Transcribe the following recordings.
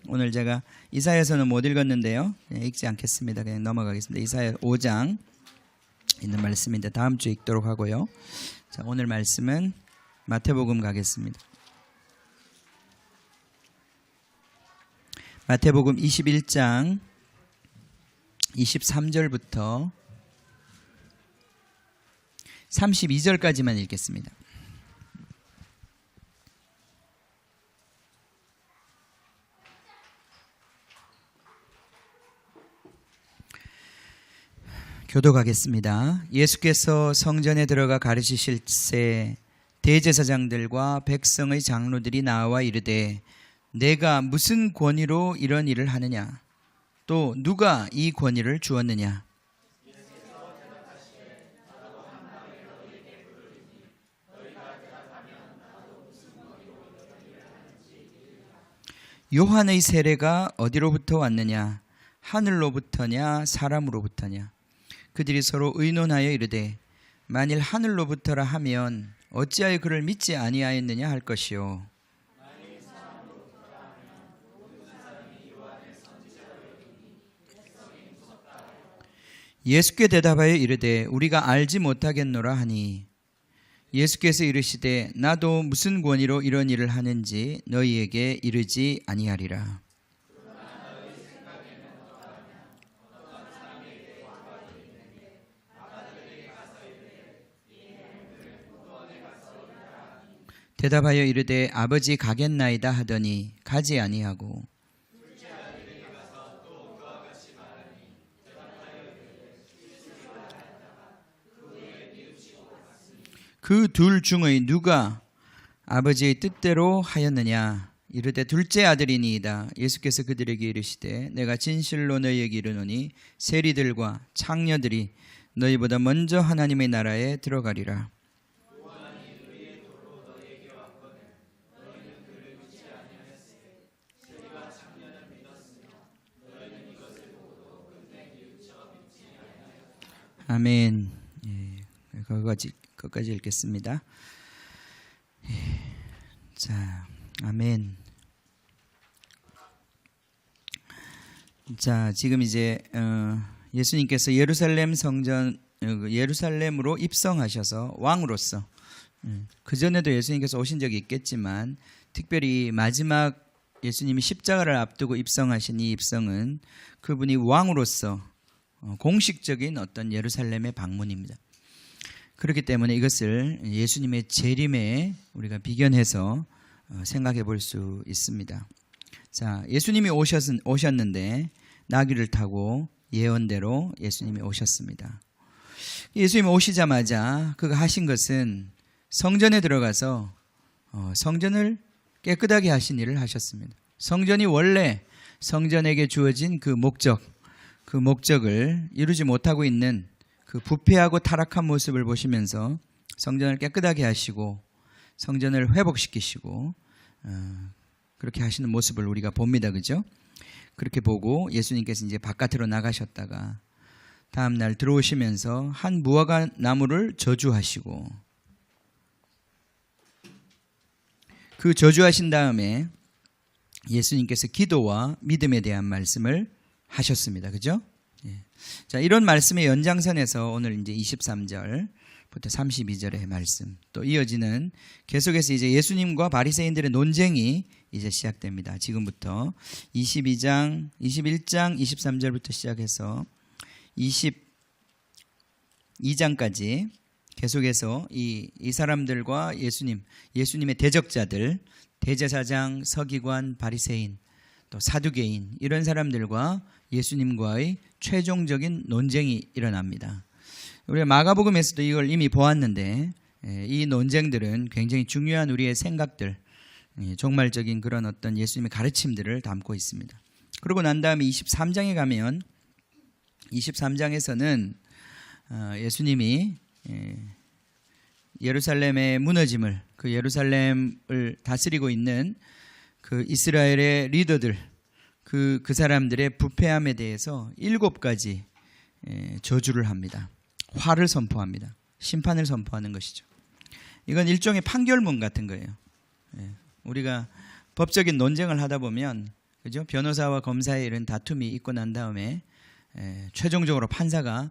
오늘 제가 이사야서는 못 읽었는데요. 읽지 않겠습니다. 그냥 넘어가겠습니다. 이사야 5장 있는 말씀인데 다음 주에 읽도록 하고요. 자, 오늘 말씀은 마태복음 가겠습니다. 마태복음 21장 23절부터 32절까지만 읽겠습니다. 교독하겠습니다. 예수께서 성전에 들어가 가르치실 새 대제사장들과 백성의 장로들이 나와 이르되 내가 무슨 권위로 이런 일을 하느냐? 또 누가 이 권위를 주었느냐? 요한의 세례가 어디로부터 왔느냐? 하늘로부터냐 사람으로부터냐? 그들이 서로 의논하여 이르되 만일 하늘로부터라 하면 어찌하여 그를 믿지 아니하였느냐 할 것이요. 예수께 대답하여 이르되 우리가 알지 못하겠노라 하니 예수께서 이르시되 나도 무슨 권위로 이런 일을 하는지 너희에게 이르지 아니하리라. 대답하여 이르되 아버지 가겠나이다 하더니 가지 아니하고 그 둘 중의 누가 아버지의 뜻대로 하였느냐? 이르되 둘째 아들이니이다. 예수께서 그들에게 이르시되 내가 진실로 너희에게 이르노니 세리들과 창녀들이 너희보다 먼저 하나님의 나라에 들어가리라. 아멘. 거기까지 읽겠습니다. 자, 아멘. 자, 지금 이제 예수님께서 예루살렘 성전 예루살렘으로 입성하셔서 왕으로서 그 전에도 예수님께서 오신 적이 있겠지만 특별히 마지막 예수님이 십자가를 앞두고 입성하신 이 입성은 그분이 왕으로서 공식적인 어떤 예루살렘의 방문입니다. 그렇기 때문에 이것을 예수님의 재림에 우리가 비견해서 생각해 볼 수 있습니다. 자, 예수님이 오셨는데 나귀를 타고 예언대로 예수님이 오셨습니다. 예수님이 오시자마자 그가 하신 것은 성전에 들어가서 성전을 깨끗하게 하신 일을 하셨습니다. 성전이 원래 성전에게 주어진 그 목적을 이루지 못하고 있는 그 부패하고 타락한 모습을 보시면서 성전을 깨끗하게 하시고 성전을 회복시키시고 그렇게 하시는 모습을 우리가 봅니다. 그죠? 그렇게 보고 예수님께서 이제 바깥으로 나가셨다가 다음 날 들어오시면서 한 무화과 나무를 저주하시고 그 저주하신 다음에 예수님께서 기도와 믿음에 대한 말씀을 하셨습니다. 그죠? 자, 이런 말씀의 연장선에서 오늘 이제 23절부터 32절의 말씀 또 이어지는 계속해서 이제 예수님과 바리새인들의 논쟁이 이제 시작됩니다. 지금부터 21장 23절부터 시작해서 22장까지 계속해서 이 사람들과 예수님의 대적자들, 대제사장, 서기관, 바리새인, 또 사두개인 이런 사람들과 예수님과의 최종적인 논쟁이 일어납니다. 우리가 마가복음에서도 이걸 이미 보았는데 이 논쟁들은 굉장히 중요한 우리의 생각들, 종말적인 그런 어떤 예수님의 가르침들을 담고 있습니다. 그러고 난 다음에 23장에 가면 23장에서는 예수님이 예루살렘의 무너짐을 그 예루살렘을 다스리고 있는 그 이스라엘의 리더들 그 사람들의 부패함에 대해서 7가지 저주를 합니다. 화를 선포합니다. 심판을 선포하는 것이죠. 이건 일종의 판결문 같은 거예요. 우리가 법적인 논쟁을 하다 보면 그죠? 변호사와 검사의 이런 다툼이 있고 난 다음에 최종적으로 판사가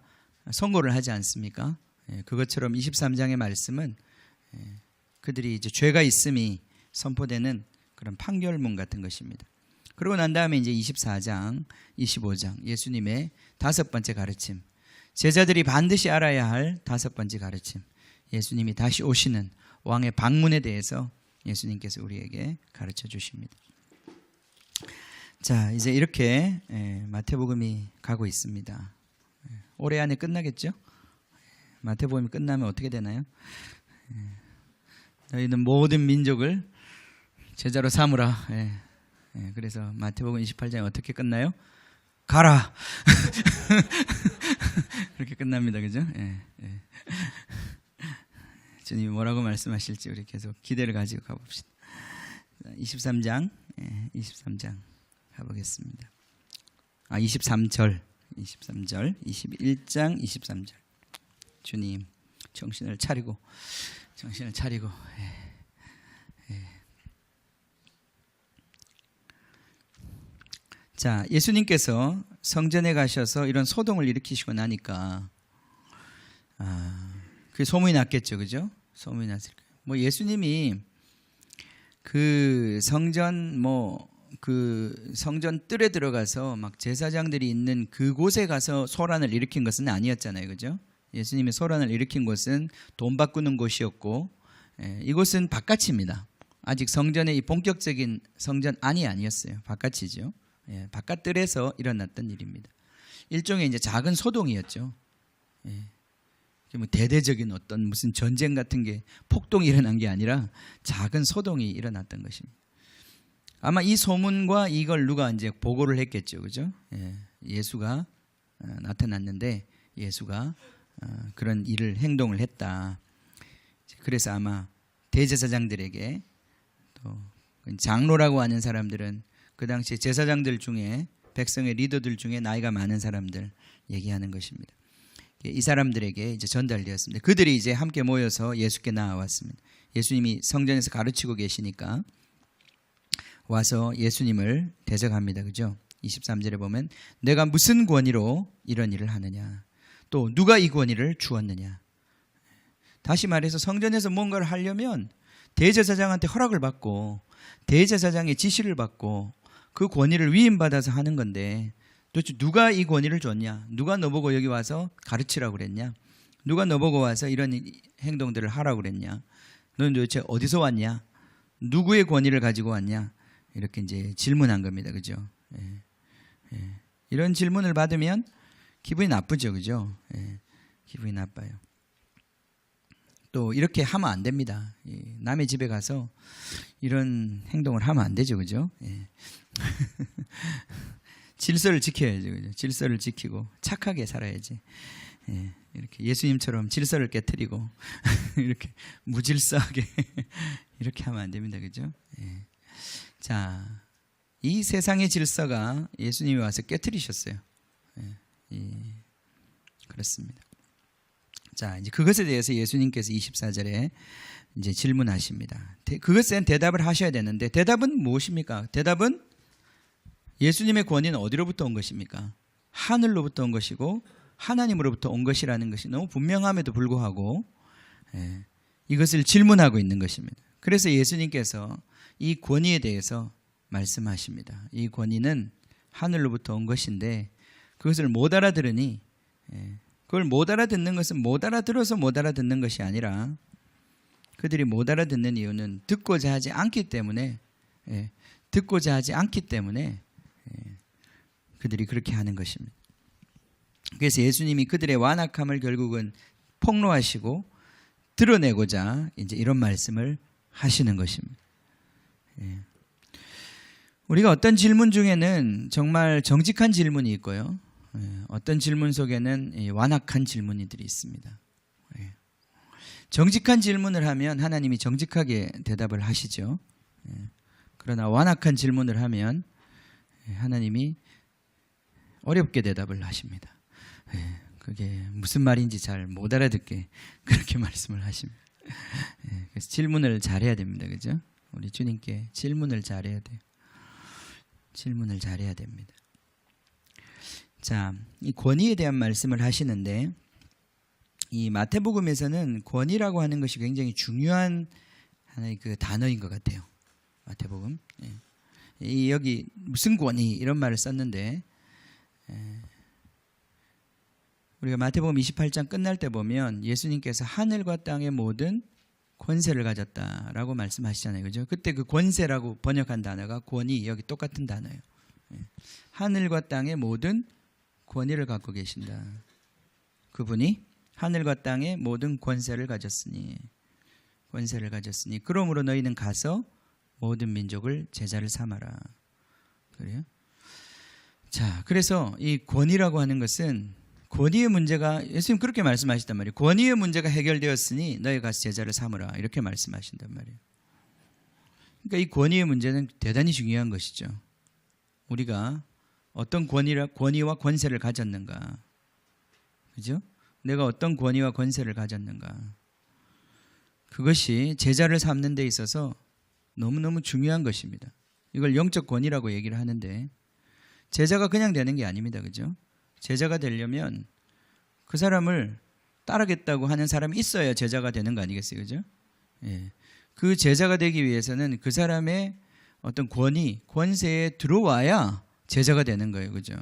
선고를 하지 않습니까? 그것처럼 23장의 말씀은 그들이 이제 죄가 있음이 선포되는 그런 판결문 같은 것입니다. 그러고 난 다음에 이제 24장, 25장 예수님의 5번째 가르침, 제자들이 반드시 알아야 할 5번째 가르침, 예수님이 다시 오시는 왕의 방문에 대해서 예수님께서 우리에게 가르쳐 주십니다. 자, 이제 이렇게 마태복음이 가고 있습니다. 올해 안에 끝나겠죠? 마태복음이 끝나면 어떻게 되나요? 너희는 모든 민족을 제자로 삼으라. 그래서 마태복음 28장이 어떻게 끝나요? 가라. 그렇게 끝납니다. 그죠? 주님이 뭐라고 말씀하실지 우리 계속 기대를 가지고 가봅시다. 23장 가보겠습니다. 23절, 21장 23절. 주님 정신을 차리고 자, 예수님께서 성전에 가셔서 이런 소동을 일으키시고 나니까 그 소문이 났겠죠, 그죠? 소문이 났을 거예요. 뭐 예수님이 그 성전 성전 뜰에 들어가서 막 제사장들이 있는 그곳에 가서 소란을 일으킨 것은 아니었잖아요, 그죠? 예수님이 소란을 일으킨 곳은 돈 바꾸는 곳이었고, 이곳은 바깥입니다. 아직 성전의 이 본격적인 성전 안이 아니었어요. 바깥이죠. 바깥 뜰에서 일어났던 일입니다. 일종의 이제 작은 소동이었죠. 뭐 대대적인 어떤 무슨 전쟁 같은 게 폭동이 일어난 게 아니라 작은 소동이 일어났던 것입니다. 아마 이 소문과 이걸 누가 이제 보고를 했겠죠, 그죠? 예수가 나타났는데 예수가 그런 행동을 했다. 그래서 아마 대제사장들에게 또 장로라고 하는 사람들은 그 당시 제사장들 중에 백성의 리더들 중에 나이가 많은 사람들 얘기하는 것입니다. 이 사람들에게 이제 전달되었습니다. 그들이 이제 함께 모여서 예수께 나와왔습니다. 예수님이 성전에서 가르치고 계시니까 와서 예수님을 대적합니다. 그죠? 23절에 보면 내가 무슨 권위로 이런 일을 하느냐, 또 누가 이 권위를 주었느냐. 다시 말해서 성전에서 뭔가를 하려면 대제사장한테 허락을 받고 대제사장의 지시를 받고 그 권위를 위임받아서 하는 건데 도대체 누가 이 권위를 줬냐? 누가 너보고 여기 와서 가르치라고 그랬냐? 누가 너보고 와서 이런 행동들을 하라고 그랬냐? 너는 도대체 어디서 왔냐? 누구의 권위를 가지고 왔냐? 이렇게 이제 질문한 겁니다. 그죠? 이런 질문을 받으면 기분이 나쁘죠. 그죠? 기분이 나빠요. 또 이렇게 하면 안 됩니다. 남의 집에 가서 이런 행동을 하면 안 되죠. 그죠? 질서를 지켜야죠. 그죠? 질서를 지키고 착하게 살아야지. 이렇게 예수님처럼 질서를 깨트리고 이렇게 무질서하게 이렇게 하면 안 됩니다. 그죠? 자, 이 세상의 질서가 예수님이 와서 깨트리셨어요. 그렇습니다. 자, 이제 그것에 대해서 예수님께서 24절에 이제 질문하십니다. 그것에 대답을 하셔야 되는데 대답은 무엇입니까? 대답은 예수님의 권위는 어디로부터 온 것입니까? 하늘로부터 온 것이고 하나님으로부터 온 것이라는 것이 너무 분명함에도 불구하고 이것을 질문하고 있는 것입니다. 그래서 예수님께서 이 권위에 대해서 말씀하십니다. 이 권위는 하늘로부터 온 것인데 그것을 못 알아들으니 그걸 못 알아듣는 것은 못 알아들어서 못 알아듣는 것이 아니라 그들이 못 알아듣는 이유는 듣고자 하지 않기 때문에 그들이 그렇게 하는 것입니다. 그래서 예수님이 그들의 완악함을 결국은 폭로하시고 드러내고자 이제 이런 말씀을 하시는 것입니다. 우리가 어떤 질문 중에는 정말 정직한 질문이 있고요. 어떤 질문 속에는 완악한 질문들이 있습니다. 정직한 질문을 하면 하나님이 정직하게 대답을 하시죠. 그러나 완악한 질문을 하면 하나님이 어렵게 대답을 하십니다. 그게 무슨 말인지 잘 못 알아듣게 그렇게 말씀을 하십니다. 그래서 질문을 잘해야 됩니다. 그죠? 우리 주님께 질문을 잘해야 돼요. 질문을 잘해야 됩니다. 자, 이 권위에 대한 말씀을 하시는데 이 마태복음에서는 권위라고 하는 것이 굉장히 중요한 하나의 그 단어인 것 같아요. 마태복음. 이 여기 무슨 권위 이런 말을 썼는데 우리가 마태복음 28장 끝날 때 보면 예수님께서 하늘과 땅의 모든 권세를 가졌다라고 말씀하시잖아요. 그죠? 그때 그 권세라고 번역한 단어가 권위, 여기 똑같은 단어예요. 하늘과 땅의 모든 권위를 갖고 계신다. 그분이 하늘과 땅의 모든 권세를 가졌으니 그러므로 너희는 가서 모든 민족을 제자를 삼아라. 그래요? 자, 그래서 이 권위라고 하는 것은 권위의 문제가 예수님 그렇게 말씀하시단 말이에요. 권위의 문제가 해결되었으니 너희 가서 제자를 삼으라. 이렇게 말씀하신단 말이에요. 그러니까 이 권위의 문제는 대단히 중요한 것이죠. 우리가 어떤 권위와 권세를 가졌는가. 그죠? 내가 어떤 권위와 권세를 가졌는가. 그것이 제자를 삼는 데 있어서 너무너무 중요한 것입니다. 이걸 영적 권위라고 얘기를 하는데 제자가 그냥 되는 게 아닙니다. 그죠? 제자가 되려면 그 사람을 따르겠다고 하는 사람이 있어야 제자가 되는 거 아니겠어요? 그죠? 예. 그 제자가 되기 위해서는 그 사람의 어떤 권세에 들어와야 제자가 되는 거예요. 그죠?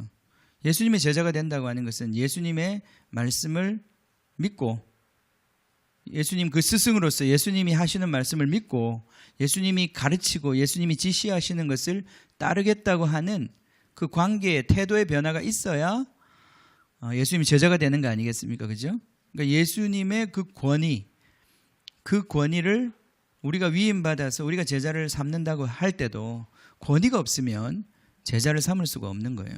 예수님의 제자가 된다고 하는 것은 예수님의 말씀을 믿고 예수님 그 스승으로서 예수님이 하시는 말씀을 믿고 예수님이 가르치고 예수님이 지시하시는 것을 따르겠다고 하는 그 관계의 태도의 변화가 있어야 예수님이 제자가 되는 거 아니겠습니까? 그죠? 그러니까 예수님의 그 권위를 우리가 위임받아서 우리가 제자를 삼는다고 할 때도 권위가 없으면 제자를 삼을 수가 없는 거예요.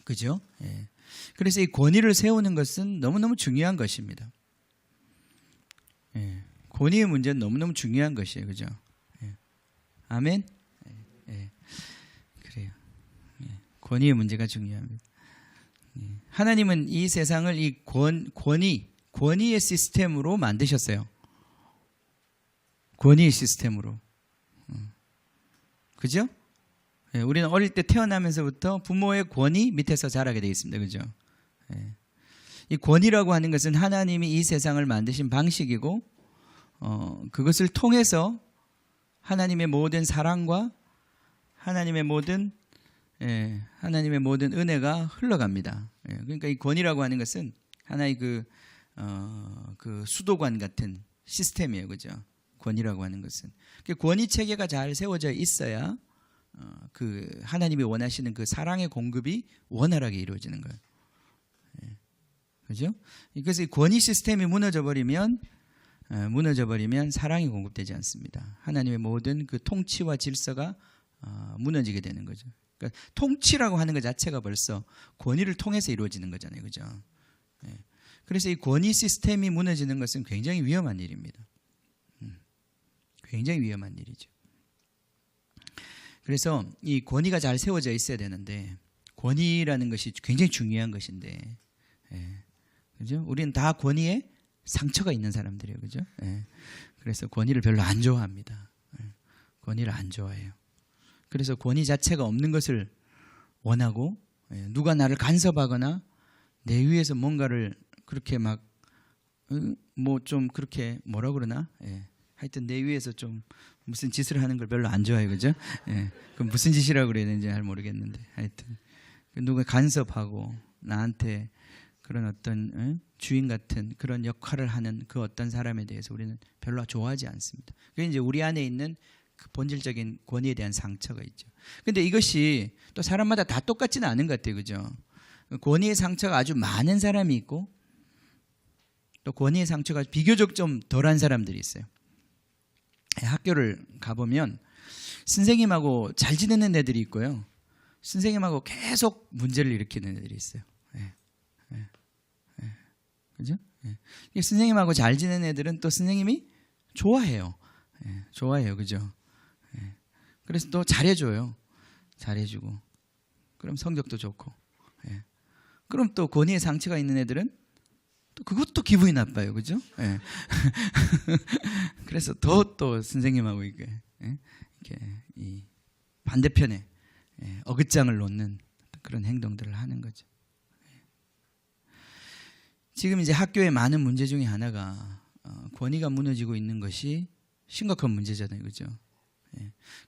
그죠? 예. 그래서 이 권위를 세우는 것은 너무너무 중요한 것입니다. 예. 권위의 문제는 너무너무 중요한 것이에요. 그죠? 예. 아멘? 예. 그래요. 예. 권위의 문제가 중요합니다. 하나님은 이 세상을 이 권위의 시스템으로 만드셨어요. 권위의 시스템으로. 그죠? 예, 우리는 어릴 때 태어나면서부터 부모의 권위 밑에서 자라게 되어 있습니다. 그죠? 예. 이 권위라고 하는 것은 하나님이 이 세상을 만드신 방식이고 그것을 통해서 하나님의 모든 사랑과 하나님의 모든 은혜가 흘러갑니다. 예, 그러니까 이 권위라고 하는 것은 하나의 그 수도관 같은 시스템이에요. 그죠? 권위라고 하는 것은. 권위 체계가 잘 세워져 있어야 그 하나님이 원하시는 그 사랑의 공급이 원활하게 이루어지는 거예요. 예, 그죠? 그래서 이 권위 시스템이 무너져 버리면 사랑이 공급되지 않습니다. 하나님의 모든 그 통치와 질서가 무너지게 되는 거죠. 그러니까 통치라고 하는 것 자체가 벌써 권위를 통해서 이루어지는 거잖아요. 그죠? 예. 그래서 이 권위 시스템이 무너지는 것은 굉장히 위험한 일입니다. 굉장히 위험한 일이죠. 그래서 이 권위가 잘 세워져 있어야 되는데 권위라는 것이 굉장히 중요한 것인데 그죠? 우리는 다 권위에 상처가 있는 사람들이에요. 그죠? 그래서 권위를 별로 안 좋아합니다. 권위를 안 좋아해요. 그래서 권위 자체가 없는 것을 원하고 누가 나를 간섭하거나 내 위에서 뭔가를 그렇게 막 뭐 좀 그렇게 뭐라 그러나 하여튼 내 위에서 좀 무슨 짓을 하는 걸 별로 안 좋아해요. 그죠? 그럼 무슨 짓이라고 그래야 되는지 잘 모르겠는데 하여튼 누가 간섭하고 나한테 그런 어떤 주인 같은 그런 역할을 하는 그 어떤 사람에 대해서 우리는 별로 좋아하지 않습니다. 그게 이제 우리 안에 있는 그 본질적인 권위에 대한 상처가 있죠. 근데 이것이 또 사람마다 다 똑같지는 않은 것 같아요. 그죠? 권위의 상처가 아주 많은 사람이 있고 또 권위의 상처가 비교적 좀 덜한 사람들이 있어요. 학교를 가보면 선생님하고 잘 지내는 애들이 있고요. 선생님하고 계속 문제를 일으키는 애들이 있어요. 그죠? 선생님하고 잘 지내는 애들은 또 선생님이 좋아해요. 좋아해요. 그죠? 그래서 또 잘해줘요. 잘해주고. 그럼 성적도 좋고. 그럼 또 권위의 상처가 있는 애들은 또 그것도 기분이 나빠요, 그죠? 예. 그래서 더 또 선생님하고 이렇게 이 반대편에 어긋장을 놓는 그런 행동들을 하는 거죠. 지금 이제 학교의 많은 문제 중에 하나가 권위가 무너지고 있는 것이 심각한 문제잖아요, 그죠?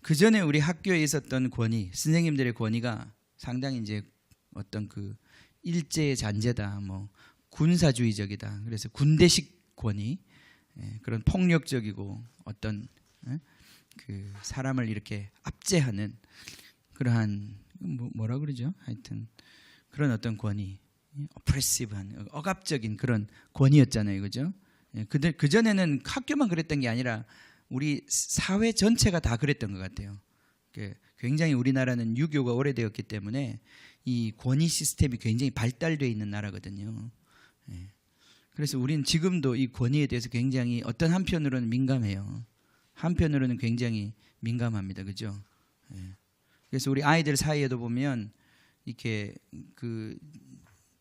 그 전에 우리 학교에 있었던 권위, 선생님들의 권위가 상당히 이제 어떤 그 일제 잔재다, 뭐 군사주의적이다. 그래서 군대식 권위, 그런 폭력적이고 어떤 그 사람을 이렇게 압제하는 그러한 뭐라 그러죠? 하여튼 그런 어떤 권위, 오프레시브한 억압적인 그런 권위였잖아요, 그죠? 그 전에는 학교만 그랬던 게 아니라 우리 사회 전체가 다 그랬던 것 같아요. 굉장히 우리나라는 유교가 오래되었기 때문에 이 권위 시스템이 굉장히 발달되어 있는 나라거든요. 그래서 우리는 지금도 이 권위에 대해서 굉장히 어떤 한편으로는 민감해요. 한편으로는 굉장히 민감합니다, 그죠? 그래서 우리 아이들 사이에도 보면 이렇게 그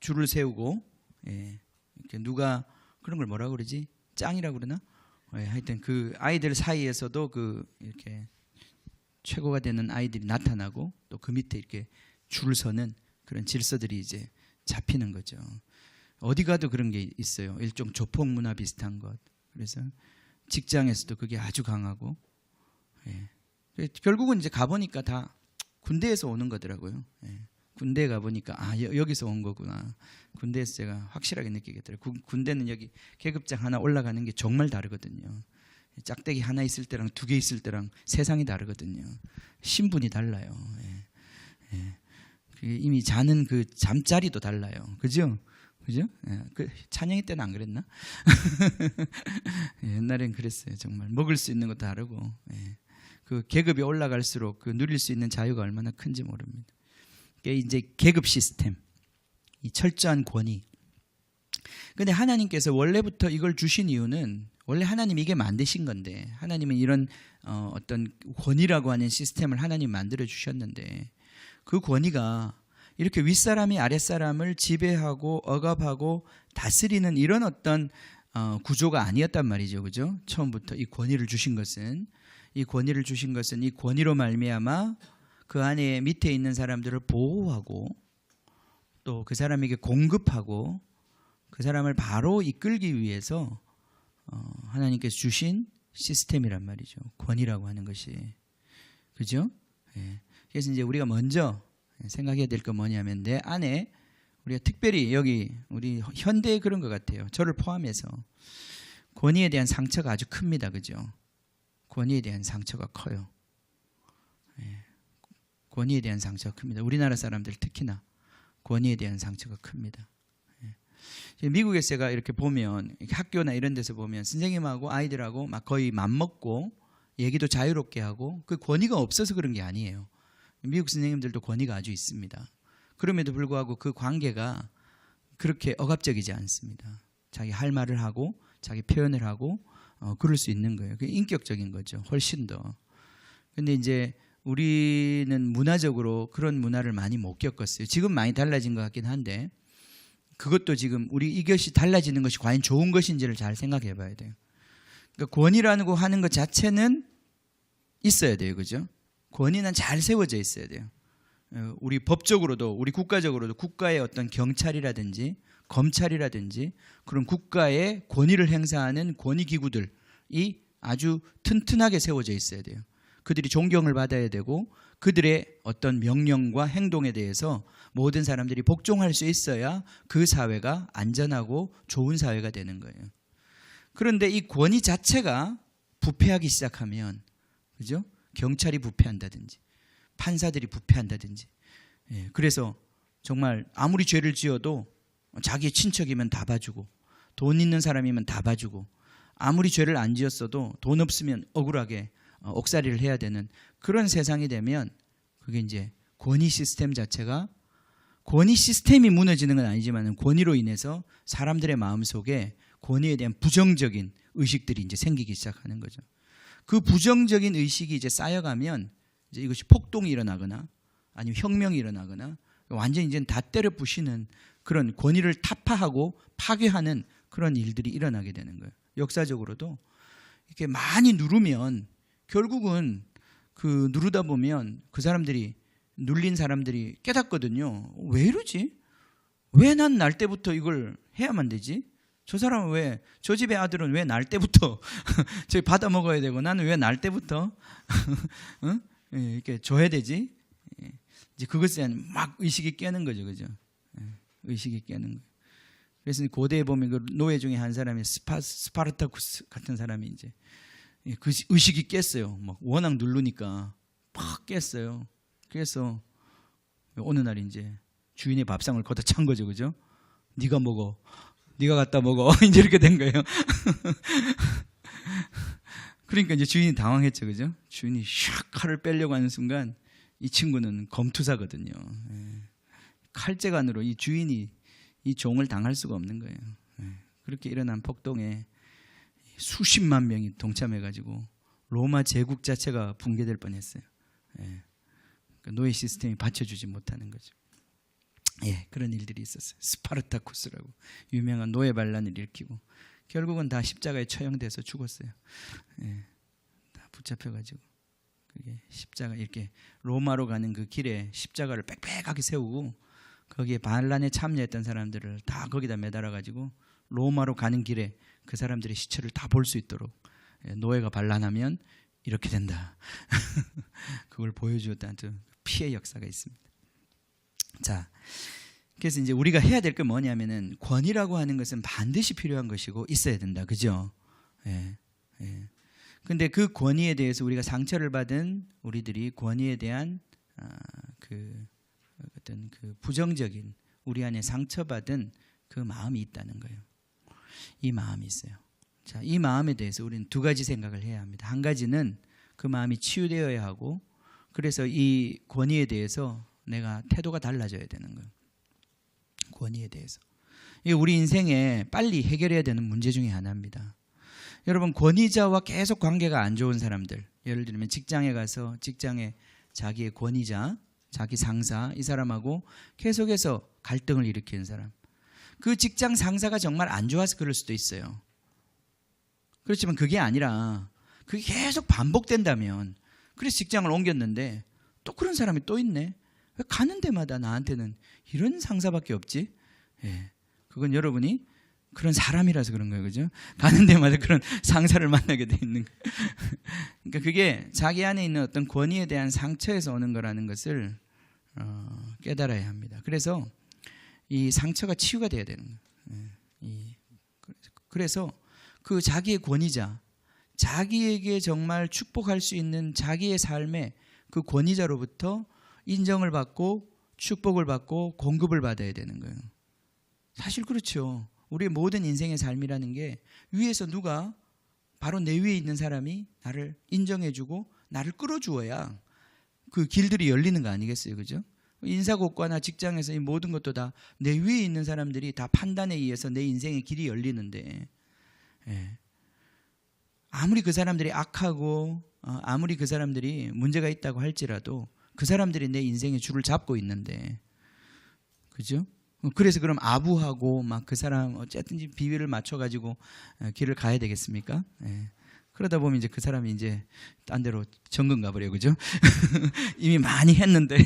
줄을 세우고 이렇게 누가 그런 걸 뭐라 그러지? 짱이라고 그러나? 하여튼 그 아이들 사이에서도 그 이렇게 최고가 되는 아이들이 나타나고 또 그 밑에 이렇게 줄 서는 그런 질서들이 이제 잡히는 거죠. 어디 가도 그런 게 있어요. 일종 조폭 문화 비슷한 것. 그래서 직장에서도 그게 아주 강하고, 결국은 이제 가보니까 다 군대에서 오는 거더라고요. 군대에 가보니까 여기서 온 거구나. 군대에서 제가 확실하게 느끼겠더라고요. 군대는 여기 계급장 하나 올라가는 게 정말 다르거든요. 짝대기 하나 있을 때랑 두 개 있을 때랑 세상이 다르거든요. 신분이 달라요. 이미 자는 그 잠자리도 달라요. 그죠? 그죠? 그 찬영이 때는 안 그랬나? 옛날엔 그랬어요. 정말 먹을 수 있는 것도 다르고, 그 계급이 올라갈수록 그 누릴 수 있는 자유가 얼마나 큰지 모릅니다. 이게 이제 계급 시스템, 이 철저한 권위. 근데 하나님께서 원래부터 이걸 주신 이유는 원래 하나님이 이게 만드신 건데, 하나님은 이런 어떤 권위라고 하는 시스템을 하나님 만들어 주셨는데, 그 권위가 이렇게 윗사람이 아랫사람을 지배하고 억압하고 다스리는 이런 어떤 구조가 아니었단 말이죠, 그죠? 처음부터 이 권위를 주신 것은, 이 권위로 말미암아 그 안에 밑에 있는 사람들을 보호하고 또 그 사람에게 공급하고 그 사람을 바로 이끌기 위해서 하나님께서 주신 시스템이란 말이죠. 권위라고 하는 것이. 그죠? 그래서 이제 우리가 먼저 생각해야 될 건 뭐냐면, 내 안에 우리가 특별히 여기 우리 현대에 그런 것 같아요. 저를 포함해서 권위에 대한 상처가 아주 큽니다. 그죠? 권위에 대한 상처가 커요. 권위에 대한 상처가 큽니다. 우리나라 사람들 특히나 권위에 대한 상처가 큽니다. 미국에서 제가 이렇게 보면, 학교나 이런 데서 보면 선생님하고 아이들하고 막 거의 맘먹고 얘기도 자유롭게 하고, 그 권위가 없어서 그런 게 아니에요. 미국 선생님들도 권위가 아주 있습니다. 그럼에도 불구하고 그 관계가 그렇게 억압적이지 않습니다. 자기 할 말을 하고 자기 표현을 하고 그럴 수 있는 거예요. 그게 인격적인 거죠. 훨씬 더. 근데 이제 우리는 문화적으로 그런 문화를 많이 못 겪었어요. 지금 많이 달라진 것 같긴 한데, 그것도 지금 우리 이것이 달라지는 것이 과연 좋은 것인지를 잘 생각해 봐야 돼요. 그러니까 권위라고 하는 것 자체는 있어야 돼요. 그죠? 권위는 잘 세워져 있어야 돼요. 우리 법적으로도, 우리 국가적으로도 국가의 어떤 경찰이라든지 검찰이라든지 그런 국가의 권위를 행사하는 권위기구들이 아주 튼튼하게 세워져 있어야 돼요. 그들이 존경을 받아야 되고 그들의 어떤 명령과 행동에 대해서 모든 사람들이 복종할 수 있어야 그 사회가 안전하고 좋은 사회가 되는 거예요. 그런데 이 권위 자체가 부패하기 시작하면, 그죠? 경찰이 부패한다든지 판사들이 부패한다든지, 그래서 정말 아무리 죄를 지어도 자기의 친척이면 다 봐주고 돈 있는 사람이면 다 봐주고, 아무리 죄를 안 지었어도 돈 없으면 억울하게 옥살이를 해야 되는 그런 세상이 되면, 그게 이제 권위 시스템 자체가, 권위 시스템이 무너지는 건 아니지만 권위로 인해서 사람들의 마음속에 권위에 대한 부정적인 의식들이 이제 생기기 시작하는 거죠. 그 부정적인 의식이 이제 쌓여가면 이제 이것이 폭동이 일어나거나 아니면 혁명이 일어나거나 완전히 이제 다 때려 부시는 그런 권위를 타파하고 파괴하는 그런 일들이 일어나게 되는 거예요. 역사적으로도 이렇게 많이 누르면 결국은 그 누르다 보면 그 사람들이 눌린 사람들이 깨닫거든요. 왜 이러지? 왜 난 날 때부터 이걸 해야만 되지? 저 사람은 왜, 저 집의 아들은 왜 날 때부터 저기 받아 먹어야 되고 나는 왜 날 때부터 어? 이렇게 줘야 되지? 이제 그것에 대한 막 의식이 깨는 거죠, 그죠? 의식이 깨는 거예요. 그래서 고대에 보면 그 노예 중에 한 사람이 스파르타쿠스 같은 사람이 이제 그 의식이 깼어요. 막 워낙 누르니까 팍 깼어요. 그래서 어느 날 이제 주인의 밥상을 걷어 찬 거죠, 그죠? 네가 먹어, 네가 갖다 먹어 이제 이렇게 된 거예요. 그러니까 이제 주인이 당황했죠, 그죠? 주인이 샥 칼을 빼려고 하는 순간 이 친구는 검투사거든요. 칼재간으로 이 주인이 이 종을 당할 수가 없는 거예요. 그렇게 일어난 폭동에 수십만 명이 동참해가지고 로마 제국 자체가 붕괴될 뻔했어요. 그러니까 노예 시스템이 받쳐주지 못하는 거죠. 그런 일들이 있었어요. 스파르타쿠스라고 유명한 노예 반란을 일으키고 결국은 다 십자가에 처형돼서 죽었어요. 다 붙잡혀가지고 그게 십자가 이렇게 로마로 가는 그 길에 십자가를 빽빽하게 세우고 거기에 반란에 참여했던 사람들을 다 거기다 매달아가지고 로마로 가는 길에 그 사람들의 시체를 다 볼 수 있도록 노예가 반란하면 이렇게 된다. 그걸 보여주었다는 피해 역사가 있습니다. 자, 그래서 이제 우리가 해야 될 게 뭐냐면은 권위라고 하는 것은 반드시 필요한 것이고 있어야 된다, 그죠? 근데 그 권위에 대해서 우리가 상처를 받은 우리들이 권위에 대한 어떤 그 부정적인 우리 안에 상처받은 그 마음이 있다는 거예요. 이 마음이 있어요. 자, 이 마음에 대해서 우리는 두 가지 생각을 해야 합니다. 한 가지는 그 마음이 치유되어야 하고 그래서 이 권위에 대해서 내가 태도가 달라져야 되는 거예요. 권위에 대해서. 이게 우리 인생에 빨리 해결해야 되는 문제 중에 하나입니다. 여러분, 권위자와 계속 관계가 안 좋은 사람들, 예를 들면 직장에 가서 직장에 자기의 권위자, 자기 상사, 이 사람하고 계속해서 갈등을 일으키는 사람, 그 직장 상사가 정말 안 좋아서 그럴 수도 있어요. 그렇지만 그게 아니라 그게 계속 반복된다면, 그래서 직장을 옮겼는데 또 그런 사람이 또 있네. 왜 가는 데마다 나한테는 이런 상사밖에 없지? 그건 여러분이 그런 사람이라서 그런 거예요, 그죠? 가는 데마다 그런 상사를 만나게 돼 있는 거예요. 그러니까 그게 자기 안에 있는 어떤 권위에 대한 상처에서 오는 거라는 것을 깨달아야 합니다. 그래서 이 상처가 치유가 돼야 되는 거예요. 그래서 그 자기의 권위자, 자기에게 정말 축복할 수 있는 자기의 삶의 그 권위자로부터 인정을 받고 축복을 받고 공급을 받아야 되는 거예요. 사실 그렇죠. 우리의 모든 인생의 삶이라는 게 위에서 누가, 바로 내 위에 있는 사람이 나를 인정해주고 나를 끌어주어야 그 길들이 열리는 거 아니겠어요, 그죠? 인사고과나 직장에서 이 모든 것도 다 내 위에 있는 사람들이 다 판단에 의해서 내 인생의 길이 열리는데, 아무리 그 사람들이 악하고 아무리 그 사람들이 문제가 있다고 할지라도 그 사람들이 내 인생의 줄을 잡고 있는데, 그죠? 그래서 그럼 아부하고 막 그 사람 어쨌든지 비위를 맞춰가지고 길을 가야 되겠습니까? 그러다 보면 이제 그 사람이 이제 딴 데로 정금 가버려요, 그죠? 이미 많이 했는데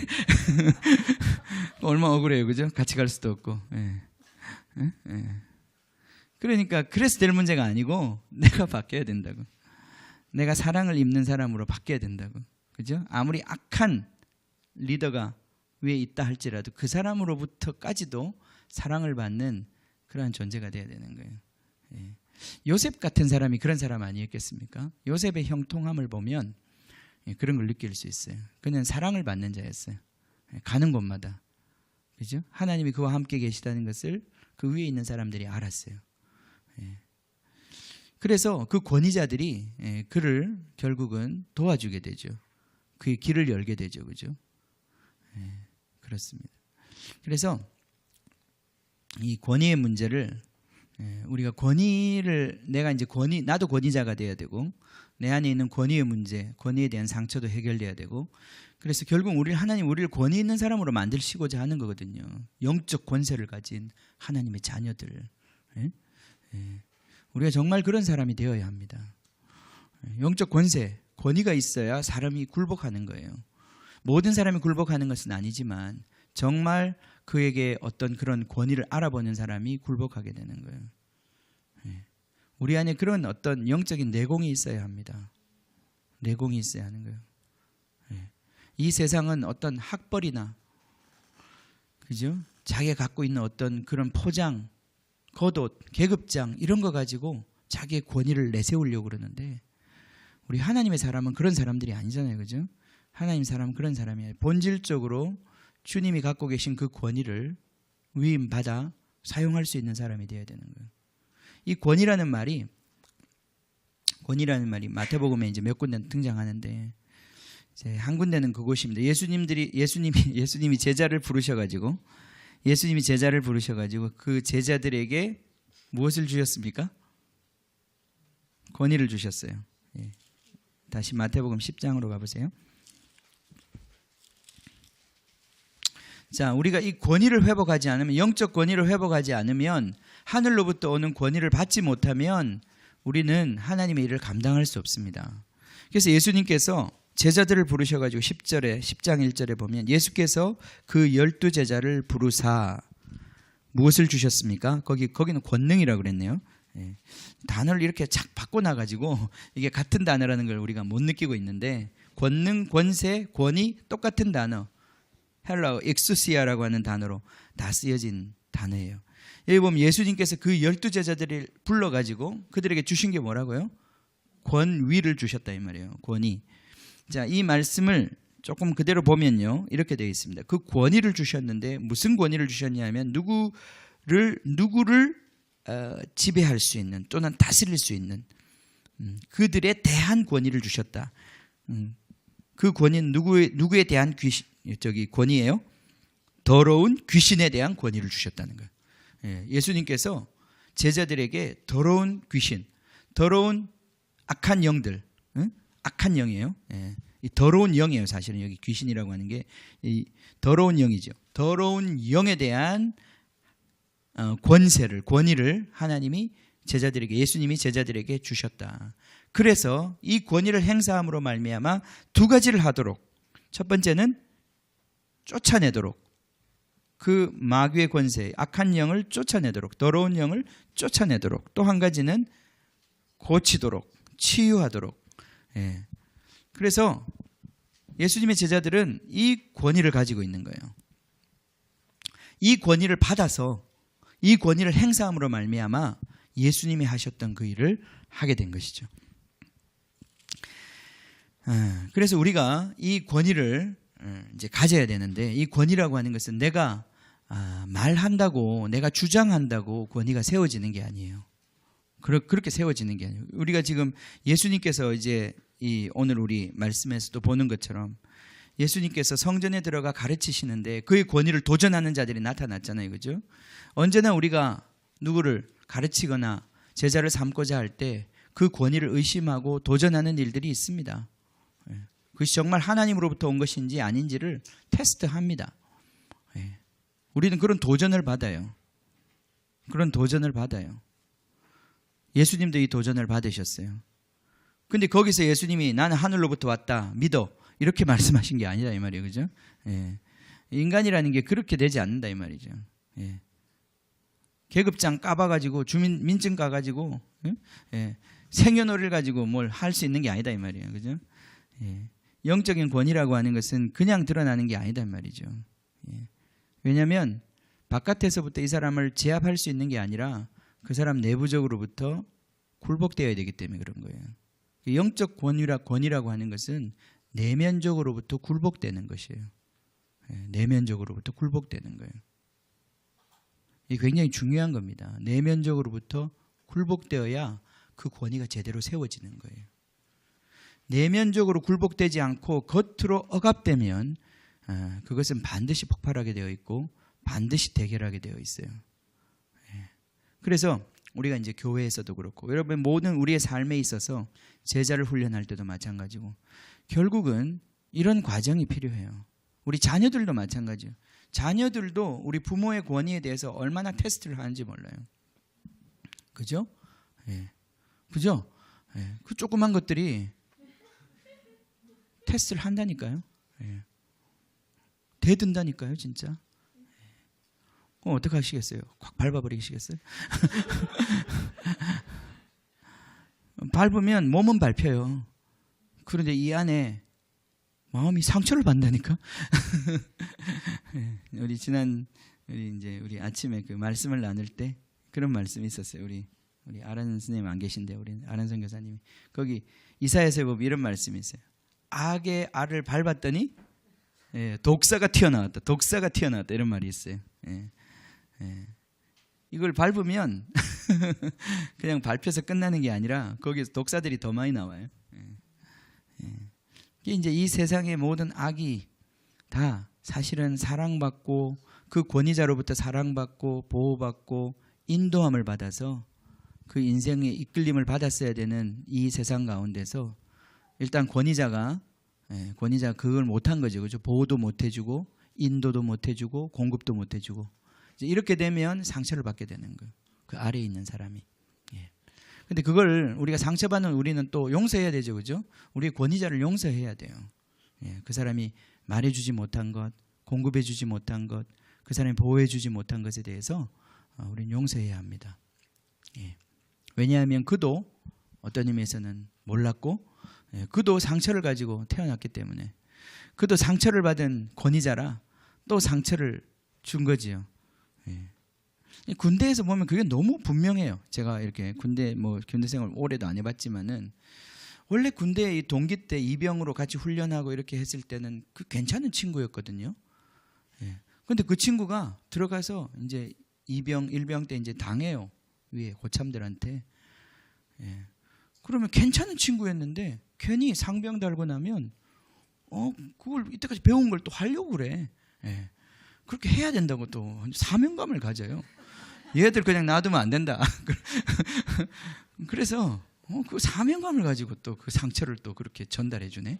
얼마나 억울해요, 그죠? 같이 갈 수도 없고. 그러니까 그래서 될 문제가 아니고 내가 바뀌어야 된다고. 내가 사랑을 입는 사람으로 바뀌어야 된다고, 그죠? 아무리 악한 리더가 위에 있다 할지라도 그 사람으로부터까지도 사랑을 받는 그러한 존재가 돼야 되는 거예요. 요셉 같은 사람이 그런 사람 아니었겠습니까? 요셉의 형통함을 보면 그런 걸 느낄 수 있어요. 그는 사랑을 받는 자였어요. 가는 곳마다, 그죠? 하나님이 그와 함께 계시다는 것을 그 위에 있는 사람들이 알았어요. 그래서 그 권위자들이 그를 결국은 도와주게 되죠. 그의 길을 열게 되죠, 그죠? 그렇습니다. 그래서 이 권위의 문제를 우리가 권위를, 내가 이제 나도 권위자가 돼야 되고 내 안에 있는 권위의 문제, 권위에 대한 상처도 해결돼야 되고, 그래서 결국 하나님 우리를 권위 있는 사람으로 만드시고자 하는 거거든요. 영적 권세를 가진 하나님의 자녀들. 우리가 정말 그런 사람이 되어야 합니다. 영적 권세, 권위가 있어야 사람이 굴복하는 거예요. 모든 사람이 굴복하는 것은 아니지만 정말 그에게 어떤 그런 권위를 알아보는 사람이 굴복하게 되는 거예요. 우리 안에 그런 어떤 영적인 내공이 있어야 합니다. 내공이 있어야 하는 거예요. 이 세상은 어떤 학벌이나, 그죠? 자기가 갖고 있는 어떤 그런 포장, 겉옷, 계급장 이런 거 가지고 자기의 권위를 내세우려고 그러는데 우리 하나님의 사람은 그런 사람들이 아니잖아요. 그죠? 하나님 사람은 그런 사람이 아니에요. 본질적으로 주님이 갖고 계신 그 권위를 위임받아 사용할 수 있는 사람이 되어야 되는 거예요. 이 권위라는 말이 마태복음에 이제 몇 군데 등장하는데 이제 한 군데는 그곳입니다. 예수님이 제자를 부르셔가지고 그 제자들에게 무엇을 주셨습니까? 권위를 주셨어요. 예. 다시 마태복음 10장으로 가보세요. 자, 우리가 이 권위를 회복하지 않으면, 영적 권위를 회복하지 않으면, 하늘로부터 오는 권위를 받지 못하면 우리는 하나님의 일을 감당할 수 없습니다. 그래서 예수님께서 제자들을 부르셔가지고 10장 1절에 보면 예수께서 그 12제자를 부르사 무엇을 주셨습니까? 거기는 권능이라고 그랬네요. 예. 단어를 이렇게 착 바꿔놔가지고 이게 같은 단어라는 걸 우리가 못 느끼고 있는데, 권능, 권세, 권위 똑같은 단어, 헬라어 엑수시아라고 하는 단어로 다 쓰여진 단어예요. 여기 보면 예수님께서 그 12제자들을 불러가지고 그들에게 주신 게 뭐라고요? 권위를 주셨다 이 말이에요. 권위. 자, 이 말씀을 조금 그대로 보면요, 이렇게 되어 있습니다. 그 권위를 주셨는데 무슨 권위를 주셨냐면 누구를 지배할 수 있는, 또는 다스릴 수 있는 그들에 대한 권위를 주셨다. 그 권위는 누구에 대한 권위예요? 더러운 귀신에 대한 권위를 주셨다는 거예요. 예수님께서 제자들에게 더러운 귀신, 더러운 악한 영들, 악한 영이에요. 이 더러운 영이에요. 사실은 여기 귀신이라고 하는 게 이 더러운 영이죠. 더러운 영에 대한 권위를 하나님이 예수님이 제자들에게 주셨다. 그래서 이 권위를 행사함으로 말미암아 두 가지를 하도록, 첫 번째는 쫓아내도록, 그 마귀의 권세, 악한 영을 쫓아내도록, 더러운 영을 쫓아내도록, 또 한 가지는 고치도록, 치유하도록. 그래서 예수님의 제자들은 이 권위를 가지고 있는 거예요. 이 권위를 받아서 이 권위를 행사함으로 말미암아 예수님이 하셨던 그 일을 하게 된 것이죠. 그래서 우리가 이 권위를 이제 가져야 되는데, 이 권위라고 하는 것은 내가 말한다고, 내가 주장한다고 권위가 세워지는 게 아니에요. 그렇게 세워지는 게 아니에요. 우리가 지금 예수님께서 이제 오늘 우리 말씀에서도 보는 것처럼 예수님께서 성전에 들어가 가르치시는데 그의 권위를 도전하는 자들이 나타났잖아요. 그죠? 언제나 우리가 누구를 가르치거나 제자를 삼고자 할 때 그 권위를 의심하고 도전하는 일들이 있습니다. 그것이 정말 하나님으로부터 온 것인지 아닌지를 테스트합니다. 우리는 그런 도전을 받아요. 예수님도 이 도전을 받으셨어요. 근데 거기서 예수님이 나는 하늘로부터 왔다, 믿어, 이렇게 말씀하신 게 아니다 이 말이에요. 그죠? 인간이라는 게 그렇게 되지 않는다 이 말이죠. 계급장 까봐가지고, 주민민증 까가지고, 생년월일 가지고 뭘 할 수 있는 게 아니다 이 말이에요. 그죠? 영적인 권위라고 하는 것은 그냥 드러나는 게 아니다 이 말이죠. 왜냐하면 바깥에서부터 이 사람을 제압할 수 있는 게 아니라 그 사람 내부적으로부터 굴복되어야 되기 때문에 그런 거예요. 영적 권위라고 하는 것은 내면적으로부터 굴복되는 것이에요. 내면적으로부터 굴복되는 거예요. 이게 굉장히 중요한 겁니다. 내면적으로부터 굴복되어야 그 권위가 제대로 세워지는 거예요. 내면적으로 굴복되지 않고 겉으로 억압되면 그것은 반드시 폭발하게 되어 있고 반드시 대결하게 되어 있어요. 그래서 우리가 이제 교회에서도 그렇고, 여러분 모든 우리의 삶에 있어서 제자를 훈련할 때도 마찬가지고, 결국은 이런 과정이 필요해요. 우리 자녀들도 마찬가지예요. 자녀들도 우리 부모의 권위에 대해서 얼마나 테스트를 하는지 몰라요. 그죠? 예. 그죠? 예. 그 조그만 것들이 테스트를 한다니까요. 예. 대든다니까요, 진짜. 그럼 어떻게 하시겠어요? 콱 밟아버리시겠어요? 밟으면 몸은 밟혀요. 그런데 이 안에 마음이 상처를 받는다니까. 우리 우리 아침에 그 말씀을 나눌 때 그런 말씀이 있었어요. 우리 아란 선생님 안 계신데 우리 아란 선교사님이 거기 이사야서에 보면 이런 말씀이 있어요. 악의 알을 밟았더니 독사가 튀어나왔다. 독사가 튀어나왔다. 이런 말이 있어요. 이걸 밟으면 그냥 밟혀서 끝나는 게 아니라 거기서 독사들이 더 많이 나와요. 이제 이 세상의 모든 악이 다 사실은 사랑받고 그 권위자로부터 사랑받고 보호받고 인도함을 받아서 그 인생의 이끌림을 받았어야 되는 이 세상 가운데서 일단 권위자가 그걸 못한 거죠. 그죠? 보호도 못 해주고 인도도 못 해주고 공급도 못 해주고 이제 이렇게 되면 상처를 받게 되는 거예요. 그 아래에 있는 사람이. 근데 그걸 우리가 상처받는 우리는 또 용서해야 되죠. 그죠? 우리 권위자를 용서해야 돼요. 그 사람이 말해주지 못한 것, 공급해주지 못한 것, 그 사람이 보호해주지 못한 것에 대해서 우리는 용서해야 합니다. 왜냐하면 그도 어떤 의미에서는 몰랐고 그도 상처를 가지고 태어났기 때문에 그도 상처를 받은 권위자라 또 상처를 준 거지요. 군대에서 보면 그게 너무 분명해요. 제가 이렇게 군대 생활 오래도 안 해봤지만은 원래 군대 동기 때 이병으로 같이 훈련하고 이렇게 했을 때는 그 괜찮은 친구였거든요. 근데 그 친구가 들어가서 이제 2병, 1병 때 이제 당해요. 위에 고참들한테. 그러면 괜찮은 친구였는데 괜히 상병 달고 나면 그걸 이때까지 배운 걸 또 하려고 그래. 그렇게 해야 된다고 또 사명감을 가져요. 얘들 그냥 놔두면 안 된다. 그래서 그 사명감을 가지고 또 그 상처를 또 그렇게 전달해 주네.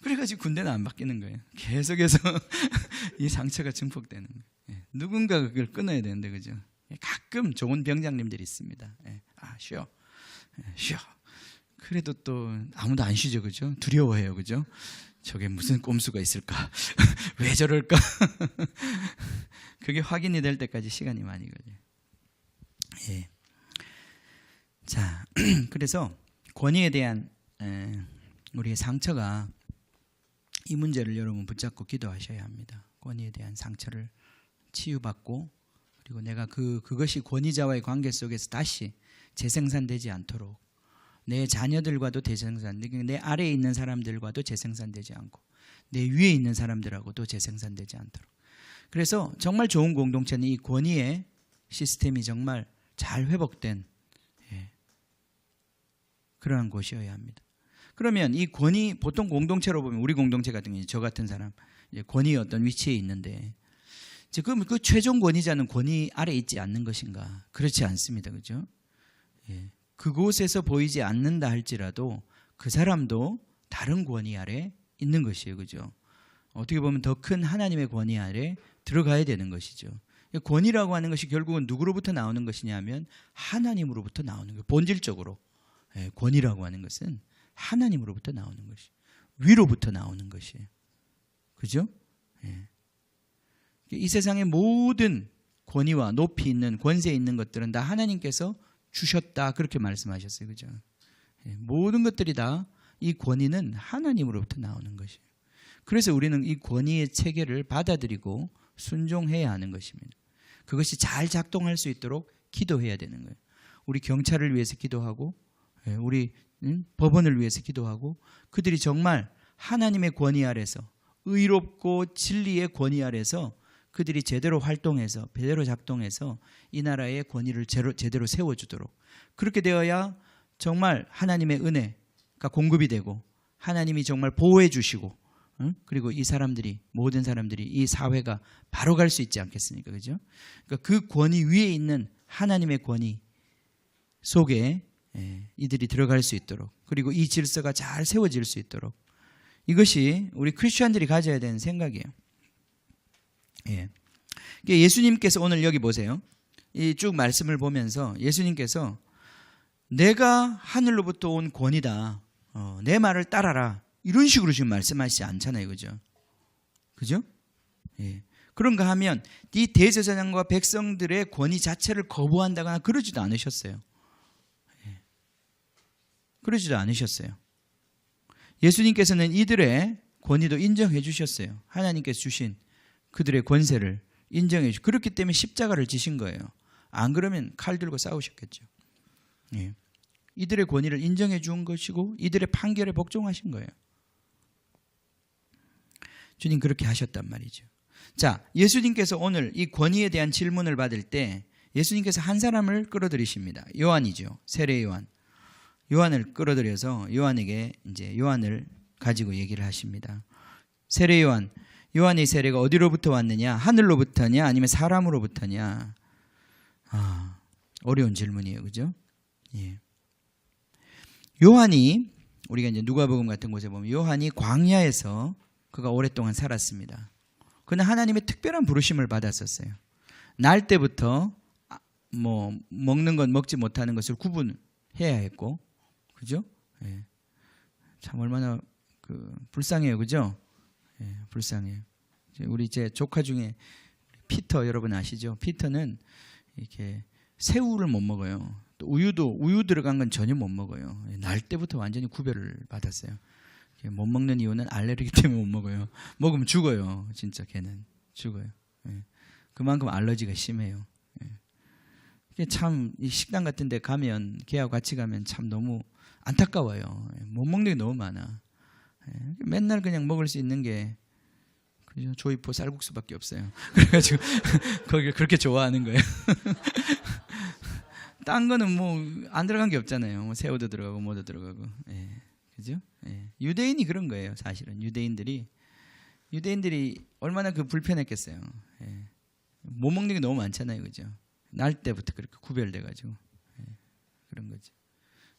그래가지고 군대는 안 바뀌는 거예요. 계속해서 이 상처가 증폭되는 거예요. 누군가 그걸 끊어야 되는데 그죠? 가끔 좋은 병장님들이 있습니다. 쉬어. 쉬어. 그래도 또 아무도 안 쉬죠. 그죠? 두려워해요. 그죠? 저게 무슨 꼼수가 있을까? 왜 저럴까? 그게 확인이 될 때까지 시간이 많이 걸려요. 자, 그래서 권위에 대한 우리의 상처가 이 문제를 여러분 붙잡고 기도하셔야 합니다. 권위에 대한 상처를 치유받고 그리고 내가 그것이 권위자와의 관계 속에서 다시 재생산되지 않도록 내 자녀들과도 재생산되고 내 아래에 있는 사람들과도 재생산되지 않고 내 위에 있는 사람들하고도 재생산되지 않도록. 그래서 정말 좋은 공동체는 이 권위의 시스템이 정말 잘 회복된 그러한 곳이어야 합니다. 그러면 이 권위 보통 공동체로 보면 우리 공동체 같은 경우 저 같은 사람 권위의 어떤 위치에 있는데 그럼 그 최종 권위자는 권위 아래 있지 않는 것인가? 그렇지 않습니다. 그죠? 그곳에서 보이지 않는다 할지라도 그 사람도 다른 권위 아래 있는 것이에요. 그죠? 어떻게 보면 더 큰 하나님의 권위 아래 들어가야 되는 것이죠. 권위라고 하는 것이 결국은 누구로부터 나오는 것이냐 하면 하나님으로부터 나오는 거예요. 본질적으로 권위라고 하는 것은 하나님으로부터 나오는 것이 위로부터 나오는 것이에요. 그죠? 이 세상의 모든 권위와 높이 있는 권세 있는 것들은 다 하나님께서 주셨다 그렇게 말씀하셨어요. 그죠? 모든 것들이 다 이 권위는 하나님으로부터 나오는 것이에요. 그래서 우리는 이 권위의 체계를 받아들이고 순종해야 하는 것입니다. 그것이 잘 작동할 수 있도록 기도해야 되는 거예요. 우리 경찰을 위해서 기도하고 우리 법원을 위해서 기도하고 그들이 정말 하나님의 권위 아래서 의롭고 진리의 권위 아래서 그들이 제대로 활동해서 제대로 작동해서 이 나라의 권위를 제대로 세워주도록 그렇게 되어야 정말 하나님의 은혜가 공급이 되고 하나님이 정말 보호해 주시고 그리고 이 사람들이 모든 사람들이 이 사회가 바로 갈 수 있지 않겠습니까? 그죠? 그러니까 그 권위 위에 있는 하나님의 권위 속에 이들이 들어갈 수 있도록 그리고 이 질서가 잘 세워질 수 있도록 이것이 우리 크리스천들이 가져야 되는 생각이에요. 예수님께서 오늘 여기 보세요. 이 쭉 말씀을 보면서 예수님께서 내가 하늘로부터 온 권위다. 내 말을 따라라. 이런 식으로 지금 말씀하시지 않잖아요. 그죠? 그죠? 예. 그런가 하면 이 대제사장과 백성들의 권위 자체를 거부한다거나 그러지도 않으셨어요. 예. 그러지도 않으셨어요. 예수님께서는 이들의 권위도 인정해 주셨어요. 하나님께서 주신 그들의 권세를 인정해 주시고 그렇기 때문에 십자가를 지신 거예요. 안 그러면 칼 들고 싸우셨겠죠. 예. 이들의 권위를 인정해 준 것이고 이들의 판결에 복종하신 거예요. 주님 그렇게 하셨단 말이죠. 자, 예수님께서 오늘 이 권위에 대한 질문을 받을 때 예수님께서 한 사람을 끌어들이십니다. 요한이죠. 세례 요한. 요한을 끌어들여서 요한에게 이제 요한을 가지고 얘기를 하십니다. 세례 요한. 요한의 세례가 어디로부터 왔느냐? 하늘로부터냐? 아니면 사람으로부터냐? 어려운 질문이에요. 그죠? 예. 요한이 우리가 이제 누가복음 같은 곳에 보면 요한이 광야에서 그가 오랫동안 살았습니다. 그는 하나님의 특별한 부르심을 받았었어요. 날 때부터 뭐 먹는 것 먹지 못하는 것을 구분해야 했고, 그죠? 예. 참 얼마나 불쌍해요, 그죠? 예, 불쌍해요. 우리 제 조카 중에 피터 여러분 아시죠? 피터는 이렇게 새우를 못 먹어요. 또 우유 들어간 건 전혀 못 먹어요. 날 때부터 완전히 구별을 받았어요. 못 먹는 이유는 알레르기 때문에 못 먹어요. 먹으면 죽어요. 진짜 걔는 죽어요. 예. 그만큼 알러지가 심해요. 예. 참 이 식당 같은 데 가면 걔하고 같이 가면 참 너무 안타까워요. 못 먹는 게 너무 많아. 예. 맨날 그냥 먹을 수 있는 게 그죠? 조이포 쌀국수밖에 없어요. 그래가지고 거기를 그렇게 좋아하는 거예요. 딴 거는 뭐 안 들어간 게 없잖아요. 뭐 새우도 들어가고 뭐도 들어가고. 예. 그죠? 예. 유대인이 그런 거예요. 사실은 유대인들이 얼마나 불편했겠어요. 예. 못 먹는 게 너무 많잖아요, 그죠? 날 때부터 그렇게 구별돼 가지고 그런 거죠.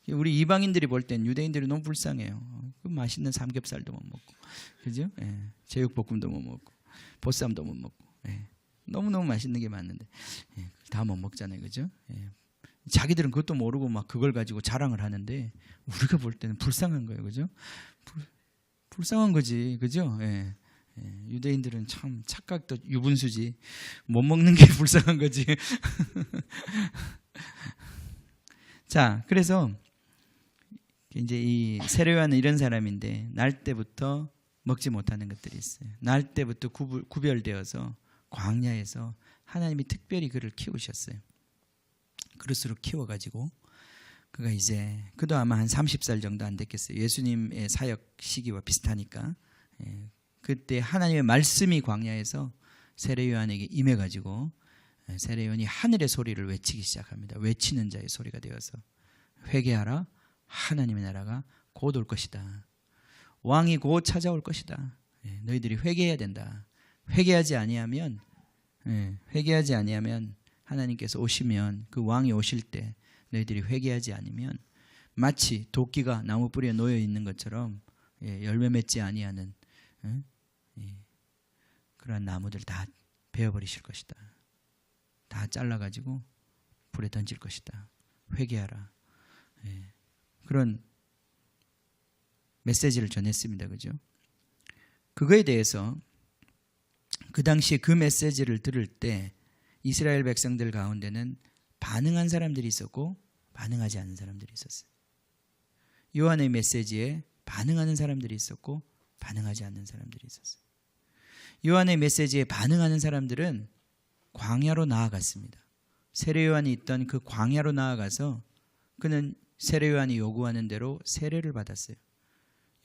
우리 이방인들이 볼 땐 유대인들이 너무 불쌍해요. 그 맛있는 삼겹살도 못 먹고, 그죠? 예. 제육볶음도 못 먹고, 보쌈도 못 먹고, 예. 너무 맛있는 게 많은데 예. 다 못 먹잖아요, 그죠? 예. 자기들은 그것도 모르고 막 그걸 가지고 자랑을 하는데 우리가 볼 때는 불쌍한 거예요, 그죠? 불쌍한 거지, 그죠? 예. 예. 유대인들은 참 착각도 유분수지. 못 먹는 게 불쌍한 거지. 자, 그래서 이제 이 세례 요한은 이런 사람인데 날 때부터 먹지 못하는 것들이 있어요. 날 때부터 구별되어서 광야에서 하나님이 특별히 그를 키우셨어요. 그릇으로 키워가지고 그가 이제 그도 아마 한 30살 정도 안 됐겠어요. 예수님의 사역 시기와 비슷하니까 그때 하나님의 말씀이 광야에서 세례 요한에게 임해가지고 세례 요한이 하늘의 소리를 외치기 시작합니다. 외치는 자의 소리가 되어서 회개하라, 하나님의 나라가 곧 올 것이다. 왕이 곧 찾아올 것이다. 너희들이 회개해야 된다. 회개하지 아니하면 하나님께서 오시면 그 왕이 오실 때 너희들이 회개하지 않으면 마치 도끼가 나무 뿌리에 놓여 있는 것처럼 열매 맺지 아니하는 그러한 나무들 다 베어버리실 것이다. 다 잘라가지고 불에 던질 것이다. 회개하라. 그런 메시지를 전했습니다. 그죠? 그거에 대해서 그 당시에 그 메시지를 들을 때 이스라엘 백성들 가운데는 반응한 사람들이 있었고 반응하지 않는 사람들이 있었어요. 요한의 메시지에 반응하는 사람들이 있었고 반응하지 않는 사람들이 있었어요. 요한의 메시지에 반응하는 사람들은 광야로 나아갔습니다. 세례 요한이 있던 그 광야로 나아가서 그는 세례 요한이 요구하는 대로 세례를 받았어요.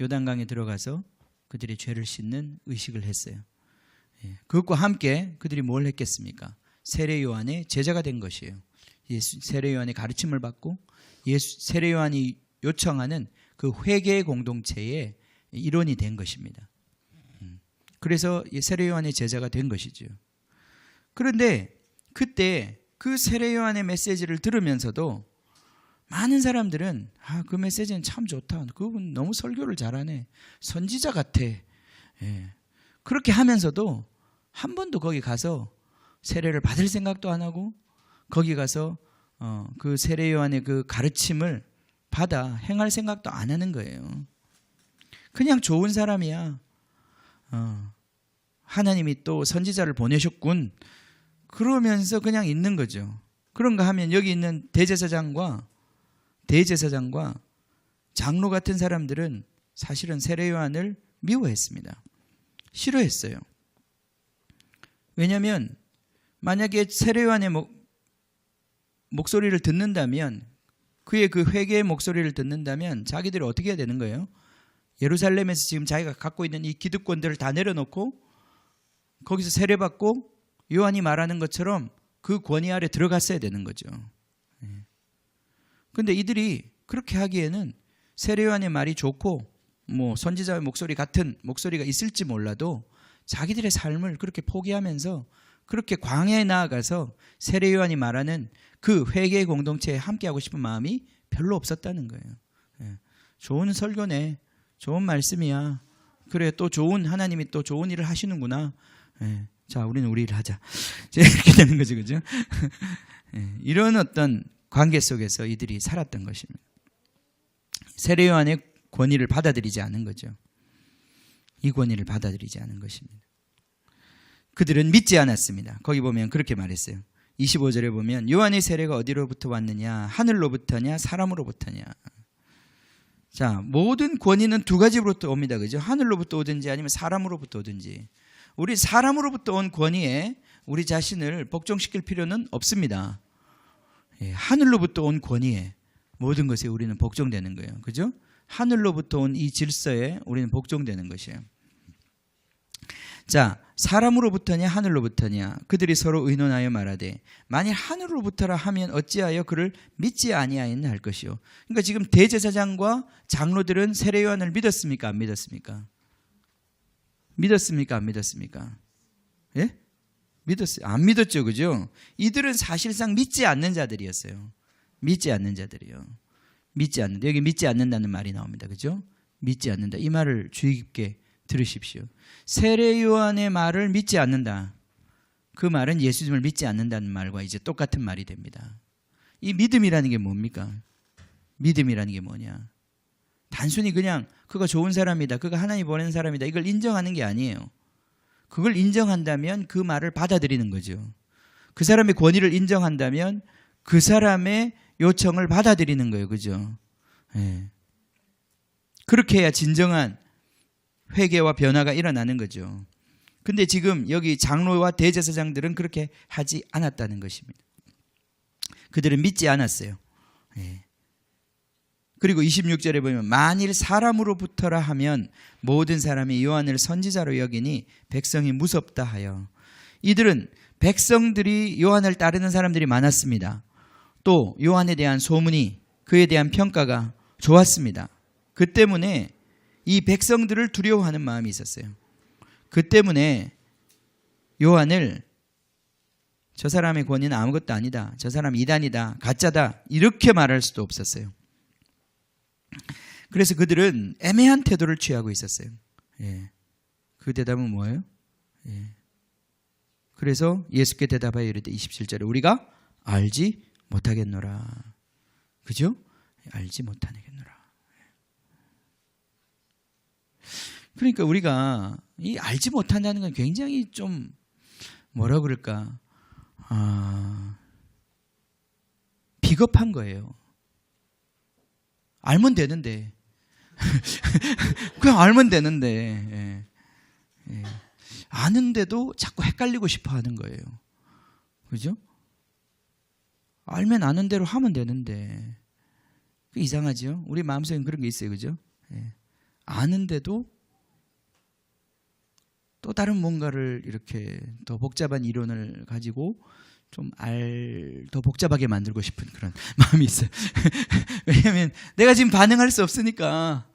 요단강에 들어가서 그들이 죄를 씻는 의식을 했어요. 그것과 함께 그들이 뭘 했겠습니까? 세례 요한의 제자가 된 것이에요. 세례 요한의 가르침을 받고 세례 요한이 요청하는 그 회개의 공동체의 일원이 된 것입니다. 그래서 세례 요한의 제자가 된 것이죠. 그런데 그때 그 세례 요한의 메시지를 들으면서도 많은 사람들은 그 메시지는 참 좋다. 그분 너무 설교를 잘하네. 선지자 같아. 그렇게 하면서도 한 번도 거기 가서 세례를 받을 생각도 안 하고 거기 가서 그 세례 요한의 그 가르침을 받아 행할 생각도 안 하는 거예요. 그냥 좋은 사람이야. 하나님이 또 선지자를 보내셨군. 그러면서 그냥 있는 거죠. 그런가 하면 여기 있는 대제사장과 장로 같은 사람들은 사실은 세례 요한을 미워했습니다. 싫어했어요. 왜냐하면 만약에 세례 요한의 목소리를 듣는다면, 그의 그 회개의 목소리를 듣는다면 자기들이 어떻게 해야 되는 거예요? 예루살렘에서 지금 자기가 갖고 있는 이 기득권들을 다 내려놓고 거기서 세례받고 요한이 말하는 것처럼 그 권위 아래 들어갔어야 되는 거죠. 그런데 이들이 그렇게 하기에는 세례 요한의 말이 좋고 뭐 선지자의 목소리 같은 목소리가 있을지 몰라도 자기들의 삶을 그렇게 포기하면서 그렇게 광야에 나아가서 세례 요한이 말하는 그 회개의 공동체에 함께하고 싶은 마음이 별로 없었다는 거예요. 좋은 설교네, 좋은 말씀이야, 그래 또 좋은 하나님이 또 좋은 일을 하시는구나, 자 우리는 우리 일을 하자, 이렇게 되는 거죠, 그죠? 이런 어떤 관계 속에서 이들이 살았던 것입니다. 세례 요한의 권위를 받아들이지 않은 거죠. 이 권위를 받아들이지 않은 것입니다. 그들은 믿지 않았습니다. 거기 보면 그렇게 말했어요. 25절에 보면 요한의 세례가 어디로부터 왔느냐, 하늘로부터냐 사람으로부터냐. 자, 모든 권위는 두 가지로부터 옵니다, 그죠? 하늘로부터 오든지 아니면 사람으로부터 오든지. 우리 사람으로부터 온 권위에 우리 자신을 복종시킬 필요는 없습니다. 하늘로부터 온 권위에 모든 것에 우리는 복종되는 거예요, 그죠? 하늘로부터 온 이 질서에 우리는 복종되는 것이에요. 자, 사람으로부터냐 하늘로부터냐. 그들이 서로 의논하여 말하되 만일 하늘로부터라 하면 어찌하여 그를 믿지 아니하였나 할 것이요. 그러니까 지금 대제사장과 장로들은 세례 요한을 믿었습니까? 안 믿었습니까? 믿었습니까? 안 믿었습니까? 예? 믿었어요. 안 믿었죠, 그죠? 이들은 사실상 믿지 않는 자들이었어요. 믿지 않는 자들이요. 믿지 않는다. 여기 믿지 않는다는 말이 나옵니다, 그죠? 믿지 않는다. 이 말을 주의 깊게 들으십시오. 세례 요한의 말을 믿지 않는다. 그 말은 예수님을 믿지 않는다는 말과 이제 똑같은 말이 됩니다. 이 믿음이라는 게 뭡니까? 믿음이라는 게 뭐냐? 단순히 그냥 그가 좋은 사람이다, 그가 하나님 보내는 사람이다, 이걸 인정하는 게 아니에요. 그걸 인정한다면 그 말을 받아들이는 거죠. 그 사람의 권위를 인정한다면 그 사람의 요청을 받아들이는 거예요, 그죠? 예. 그렇게 해야 진정한 회개와 변화가 일어나는 거죠. 근데 지금 여기 장로와 대제사장들은 그렇게 하지 않았다는 것입니다. 그들은 믿지 않았어요. 예. 그리고 26절에 보면 만일 사람으로부터라 하면 모든 사람이 요한을 선지자로 여기니 백성이 무섭다 하여. 이들은 백성들이 요한을 따르는 사람들이 많았습니다. 또 요한에 대한 소문이, 그에 대한 평가가 좋았습니다. 그 때문에 이 백성들을 두려워하는 마음이 있었어요. 그 때문에 요한을 저 사람의 권위는 아무것도 아니다, 저 사람 이단이다, 가짜다, 이렇게 말할 수도 없었어요. 그래서 그들은 애매한 태도를 취하고 있었어요. 예. 그 대답은 뭐예요? 예. 그래서 예수께 대답하여 이르되 27절에 우리가 알지 못하겠노라. 그죠? 알지 못하겠노라. 그러니까 우리가 이 알지 못한다는 건 굉장히 좀 뭐라 그럴까, 비겁한 거예요. 알면 되는데 그냥 알면 되는데 아는데도 자꾸 헷갈리고 싶어 하는 거예요. 그죠? 알면 아는 대로 하면 되는데 이상하죠? 우리 마음속에 그런 게 있어요, 그죠? 아는데도 또 다른 뭔가를 이렇게 더 복잡한 이론을 가지고 좀 더 복잡하게 만들고 싶은 그런 마음이 있어요. 왜냐하면 내가 지금 반응할 수 없으니까,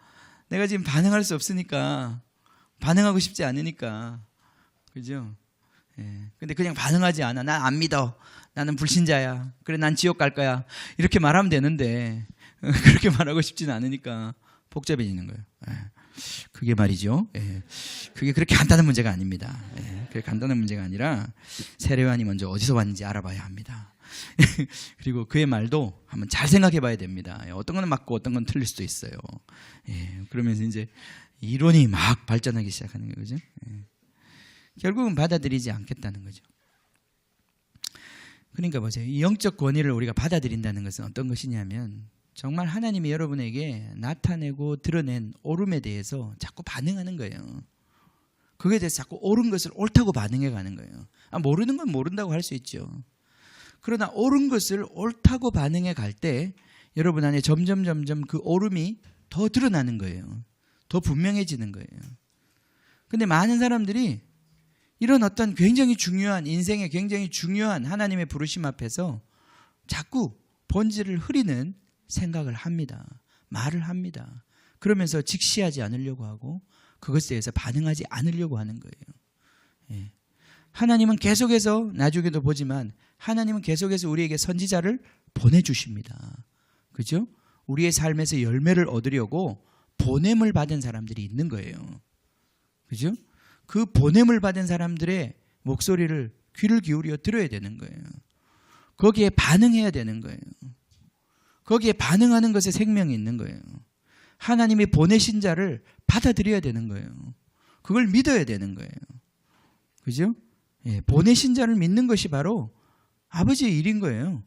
반응하고 싶지 않으니까, 그죠? 근데 그냥 반응하지 않아. 난 안 믿어. 나는 불신자야. 그래, 난 지옥 갈 거야. 이렇게 말하면 되는데 그렇게 말하고 싶지는 않으니까 복잡해지는 거예요. 그게 말이죠. 그게 그렇게 간단한 문제가 아닙니다. 그게 간단한 문제가 아니라 세례 요한이 먼저 어디서 왔는지 알아봐야 합니다. 그리고 그의 말도 한번 잘 생각해 봐야 됩니다. 어떤 건 맞고 어떤 건 틀릴 수도 있어요. 그러면서 이제 이론이 막 발전하기 시작하는 거죠. 결국은 받아들이지 않겠다는 거죠. 그러니까 보세요. 이 영적 권위를 우리가 받아들인다는 것은 어떤 것이냐면 정말 하나님이 여러분에게 나타내고 드러낸 옳음에 대해서 자꾸 반응하는 거예요. 그거에 대해서 자꾸 옳은 것을 옳다고 반응해 가는 거예요. 모르는 건 모른다고 할 수 있죠. 그러나 옳은 것을 옳다고 반응해 갈 때 여러분 안에 점점 그 옳음이 더 드러나는 거예요. 더 분명해지는 거예요. 근데 많은 사람들이 이런 어떤 굉장히 중요한 인생에 굉장히 중요한 하나님의 부르심 앞에서 자꾸 본질을 흐리는 생각을 합니다. 말을 합니다. 그러면서 직시하지 않으려고 하고 그것에 대해서 반응하지 않으려고 하는 거예요. 하나님은 계속해서 나중에도 보지만 하나님은 계속해서 우리에게 선지자를 보내주십니다. 그죠? 우리의 삶에서 열매를 얻으려고 보냄을 받은 사람들이 있는 거예요. 그죠? 그 보냄을 받은 사람들의 목소리를 귀를 기울여 들어야 되는 거예요. 거기에 반응해야 되는 거예요. 거기에 반응하는 것에 생명이 있는 거예요. 하나님이 보내신 자를 받아들여야 되는 거예요. 그걸 믿어야 되는 거예요. 그죠? 보내신 자를 믿는 것이 바로 아버지의 일인 거예요.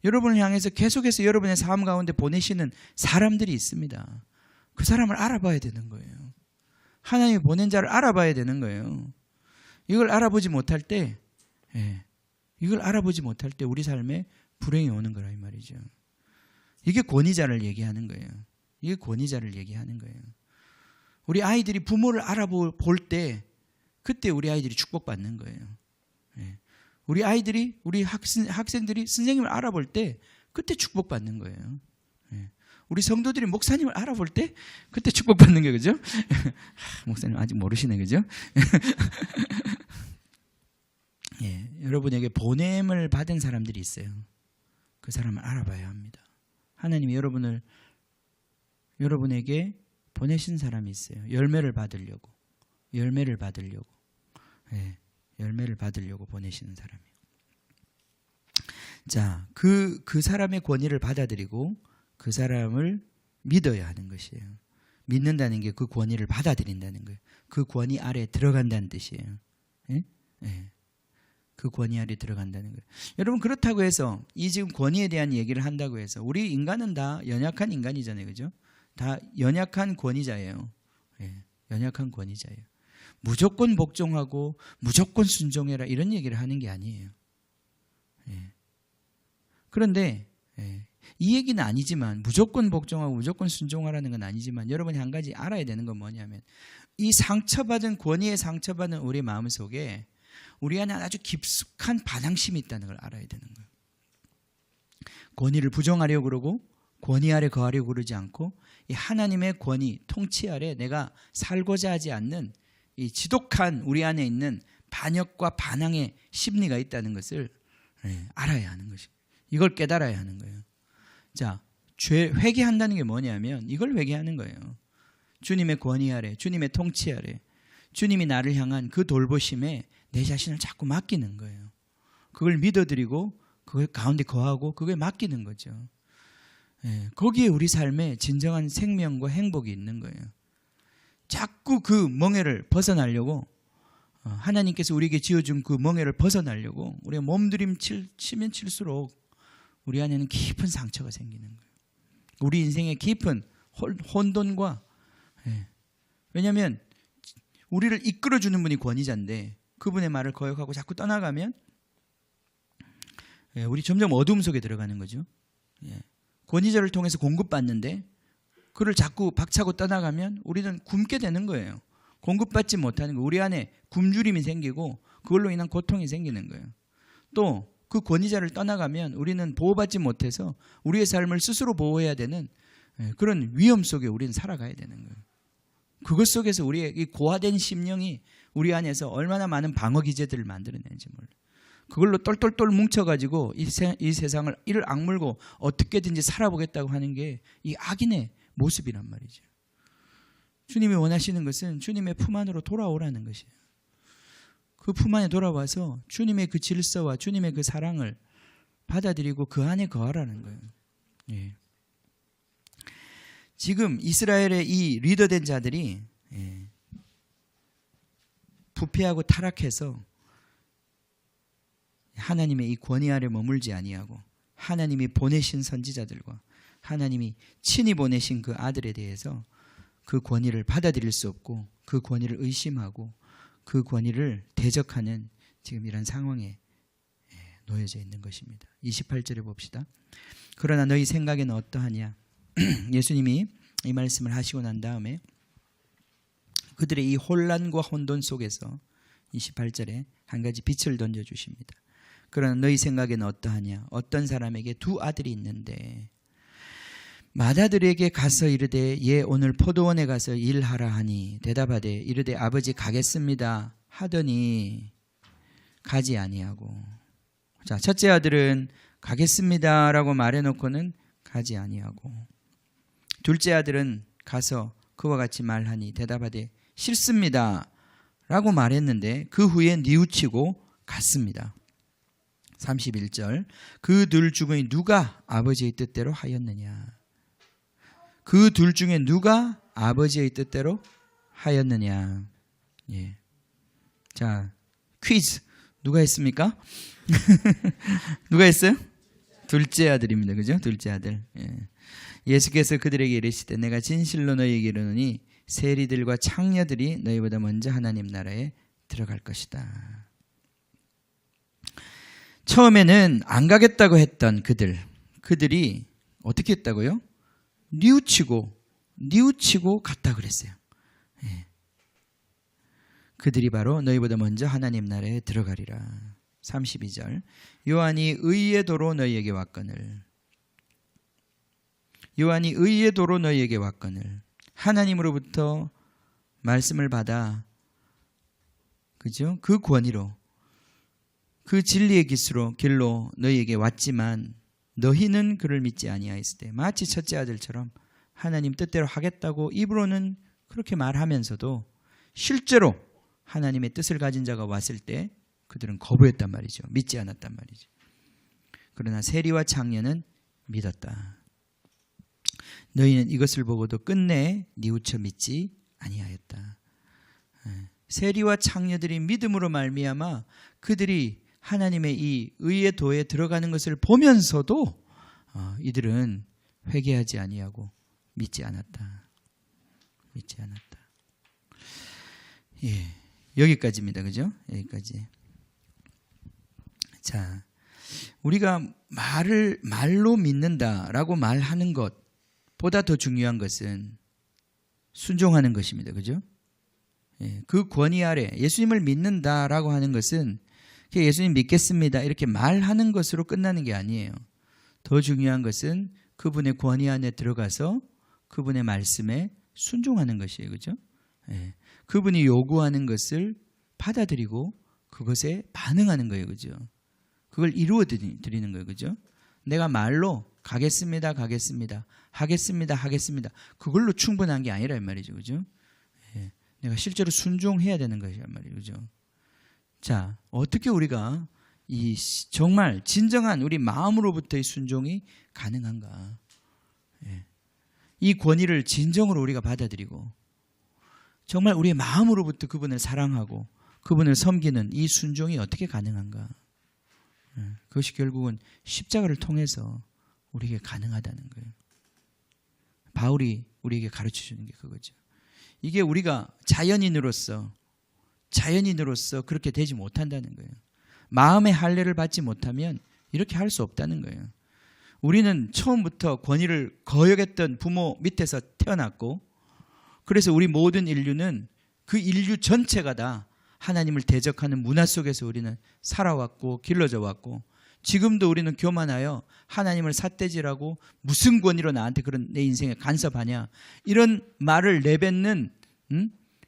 여러분을 향해서 계속해서 여러분의 삶 가운데 보내시는 사람들이 있습니다. 그 사람을 알아봐야 되는 거예요. 하나님이 보낸 자를 알아봐야 되는 거예요. 이걸 알아보지 못할 때 우리 삶에 불행이 오는 거라 이 말이죠. 이게 권위자를 얘기하는 거예요. 이게 권위자를 얘기하는 거예요. 우리 아이들이 부모를 알아볼 때 그때 우리 아이들이 축복받는 거예요. 우리 아이들이 우리 학생들이 선생님을 알아볼 때 그때 축복받는 거예요. 우리 성도들이 목사님을 알아볼 때 그때 축복받는 게 그죠? 목사님 아직 모르시네 그죠? 여러분에게 보냄을 받은 사람들이 있어요. 그 사람을 알아봐야 합니다. 하나님이 여러분에게 보내신 사람이 있어요. 열매를 받으려고 보내시는 사람이에요. 자, 그 사람의 권위를 받아들이고 그 사람을 믿어야 하는 것이에요. 믿는다는 게 그 권위를 받아들인다는 거예요. 그 권위 아래 들어간다는 뜻이에요. 그 권위 아래 들어간다는 거예요. 여러분 그렇다고 해서 이 지금 권위에 대한 얘기를 한다고 해서 우리 인간은 다 연약한 인간이잖아요. 그죠? 다 연약한 권위자예요. 연약한 권위자예요. 무조건 복종하고 무조건 순종해라 이런 얘기를 하는 게 아니에요. 그런데 이 얘기는 아니지만 무조건 복종하고 무조건 순종하라는 건 아니지만 여러분이 한 가지 알아야 되는 건 뭐냐면 이 상처받은 권위에 상처받은 우리 마음속에 우리 안에 아주 깊숙한 반항심이 있다는 걸 알아야 되는 거예요. 권위를 부정하려고 그러고 권위 아래 거하려고 그러지 않고 이 하나님의 권위, 통치 아래 내가 살고자 하지 않는 이 지독한 우리 안에 있는 반역과 반항의 심리가 있다는 것을 알아야 하는 것이에요. 이걸 깨달아야 하는 거예요. 자, 회개한다는 게 뭐냐면 이걸 회개하는 거예요. 주님의 권위 아래, 주님의 통치 아래, 주님이 나를 향한 그 돌보심에 내 자신을 자꾸 맡기는 거예요. 그걸 믿어드리고 그걸 가운데 거하고 그거에 맡기는 거죠. 거기에 우리 삶에 진정한 생명과 행복이 있는 거예요. 자꾸 그 멍에를 벗어나려고 하나님께서 우리에게 지어준 그 멍에를 벗어나려고 우리가 몸부림 치면 칠수록 우리 안에는 깊은 상처가 생기는 거예요. 우리 인생에 깊은 혼돈과 왜냐하면 우리를 이끌어주는 분이 권위자인데 그분의 말을 거역하고 자꾸 떠나가면 우리 점점 어두움 속에 들어가는 거죠. 권위자를 통해서 공급받는데 그를 자꾸 박차고 떠나가면 우리는 굶게 되는 거예요. 공급받지 못하는 거. 우리 안에 굶주림이 생기고 그걸로 인한 고통이 생기는 거예요. 또 그 권위자를 떠나가면 우리는 보호받지 못해서 우리의 삶을 스스로 보호해야 되는 그런 위험 속에 우리는 살아가야 되는 거예요. 그것 속에서 우리의 이 고화된 심령이 우리 안에서 얼마나 많은 방어 기제들을 만들어내는지 몰라요. 그걸로 똘똘똘 뭉쳐가지고 이 세상을 이를 악물고 어떻게든지 살아보겠다고 하는 게 이 악인의 모습이란 말이죠. 주님이 원하시는 것은 주님의 품 안으로 돌아오라는 것이에요. 그 품 안에 돌아와서 주님의 그 질서와 주님의 그 사랑을 받아들이고 그 안에 거하라는 거예요. 예. 지금 이스라엘의 이 리더된 자들이 부패하고 타락해서 하나님의 이 권위 아래 머물지 아니하고 하나님이 보내신 선지자들과 하나님이 친히 보내신 그 아들에 대해서 그 권위를 받아들일 수 없고 그 권위를 의심하고 그 권위를 대적하는 지금 이런 상황에 놓여져 있는 것입니다. 28절에 봅시다. 그러나 너희 생각에는 어떠하냐? 예수님이 이 말씀을 하시고 난 다음에 그들의 이 혼란과 혼돈 속에서 28절에 한 가지 빛을 던져주십니다. 그러나 너희 생각에는 어떠하냐? 어떤 사람에게 두 아들이 있는데 맏아들에게 가서 이르되 예 오늘 포도원에 가서 일하라 하니 대답하되 이르되 아버지 가겠습니다 하더니 가지 아니하고. 자, 첫째 아들은 가겠습니다라고 말해놓고는 가지 아니하고 둘째 아들은 가서 그와 같이 말하니 대답하되 싫습니다 라고 말했는데 그 후에 뉘우치고 갔습니다. 31절 그 둘 중에 누가 아버지의 뜻대로 하였느냐? 그 둘 중에 누가 아버지의 뜻대로 하였느냐? 예. 자, 퀴즈 누가 했습니까? 누가 했어요? 둘째 아들입니다. 그죠? 둘째 아들. 예. 예수께서 그들에게 이르시되 내가 진실로 너희에게 이르노니 세리들과 창녀들이 너희보다 먼저 하나님 나라에 들어갈 것이다. 처음에는 안 가겠다고 했던 그들이 어떻게 했다고요? 뉘우치고 갔다 그랬어요. 예. 그들이 바로 너희보다 먼저 하나님 나라에 들어가리라. 32절 요한이 의의 도로 너희에게 왔거늘 하나님으로부터 말씀을 받아 그죠? 그 권위로 그 진리의 길로 너희에게 왔지만 너희는 그를 믿지 아니하였으되 마치 첫째 아들처럼 하나님 뜻대로 하겠다고 입으로는 그렇게 말하면서도 실제로 하나님의 뜻을 가진 자가 왔을 때 그들은 거부했단 말이죠. 믿지 않았단 말이죠. 그러나 세리와 창녀는 믿었다. 너희는 이것을 보고도 끝내 뉘우쳐 믿지 아니하였다. 세리와 창녀들이 믿음으로 말미암아 그들이 하나님의 이 의의 도에 들어가는 것을 보면서도 이들은 회개하지 아니하고 믿지 않았다. 예, 여기까지입니다. 그죠? 여기까지. 자, 우리가 말로 믿는다라고 말하는 것보다 더 중요한 것은 순종하는 것입니다. 그죠? 예, 그 권위 아래 예수님을 믿는다라고 하는 것은 예수님 믿겠습니다 이렇게 말하는 것으로 끝나는 게 아니에요. 더 중요한 것은 그분의 권위 안에 들어가서 그분의 말씀에 순종하는 것이에요. 그죠? 예, 그분이 요구하는 것을 받아들이고 그것에 반응하는 거예요. 그죠? 그걸 이루어 드리는 거예요. 그죠? 내가 말로 가겠습니다. 하겠습니다. 그걸로 충분한 게 아니라 이 말이죠. 그죠? 예, 내가 실제로 순종해야 되는 것이란 말이에요. 그죠? 자, 어떻게 우리가 이 정말 진정한 우리 마음으로부터의 순종이 가능한가? 예. 이 권위를 진정으로 우리가 받아들이고 정말 우리의 마음으로부터 그분을 사랑하고 그분을 섬기는 이 순종이 어떻게 가능한가? 예. 그것이 결국은 십자가를 통해서 우리에게 가능하다는 거예요. 바울이 우리에게 가르쳐주는 게 그거죠. 이게 우리가 자연인으로서 그렇게 되지 못한다는 거예요. 마음의 할례를 받지 못하면 이렇게 할 수 없다는 거예요. 우리는 처음부터 권위를 거역했던 부모 밑에서 태어났고 그래서 우리 모든 인류는 그 인류 전체가 다 하나님을 대적하는 문화 속에서 우리는 살아왔고 길러져 왔고 지금도 우리는 교만하여 하나님을 삿대질하고 무슨 권위로 나한테 그런 내 인생에 간섭하냐 이런 말을 내뱉는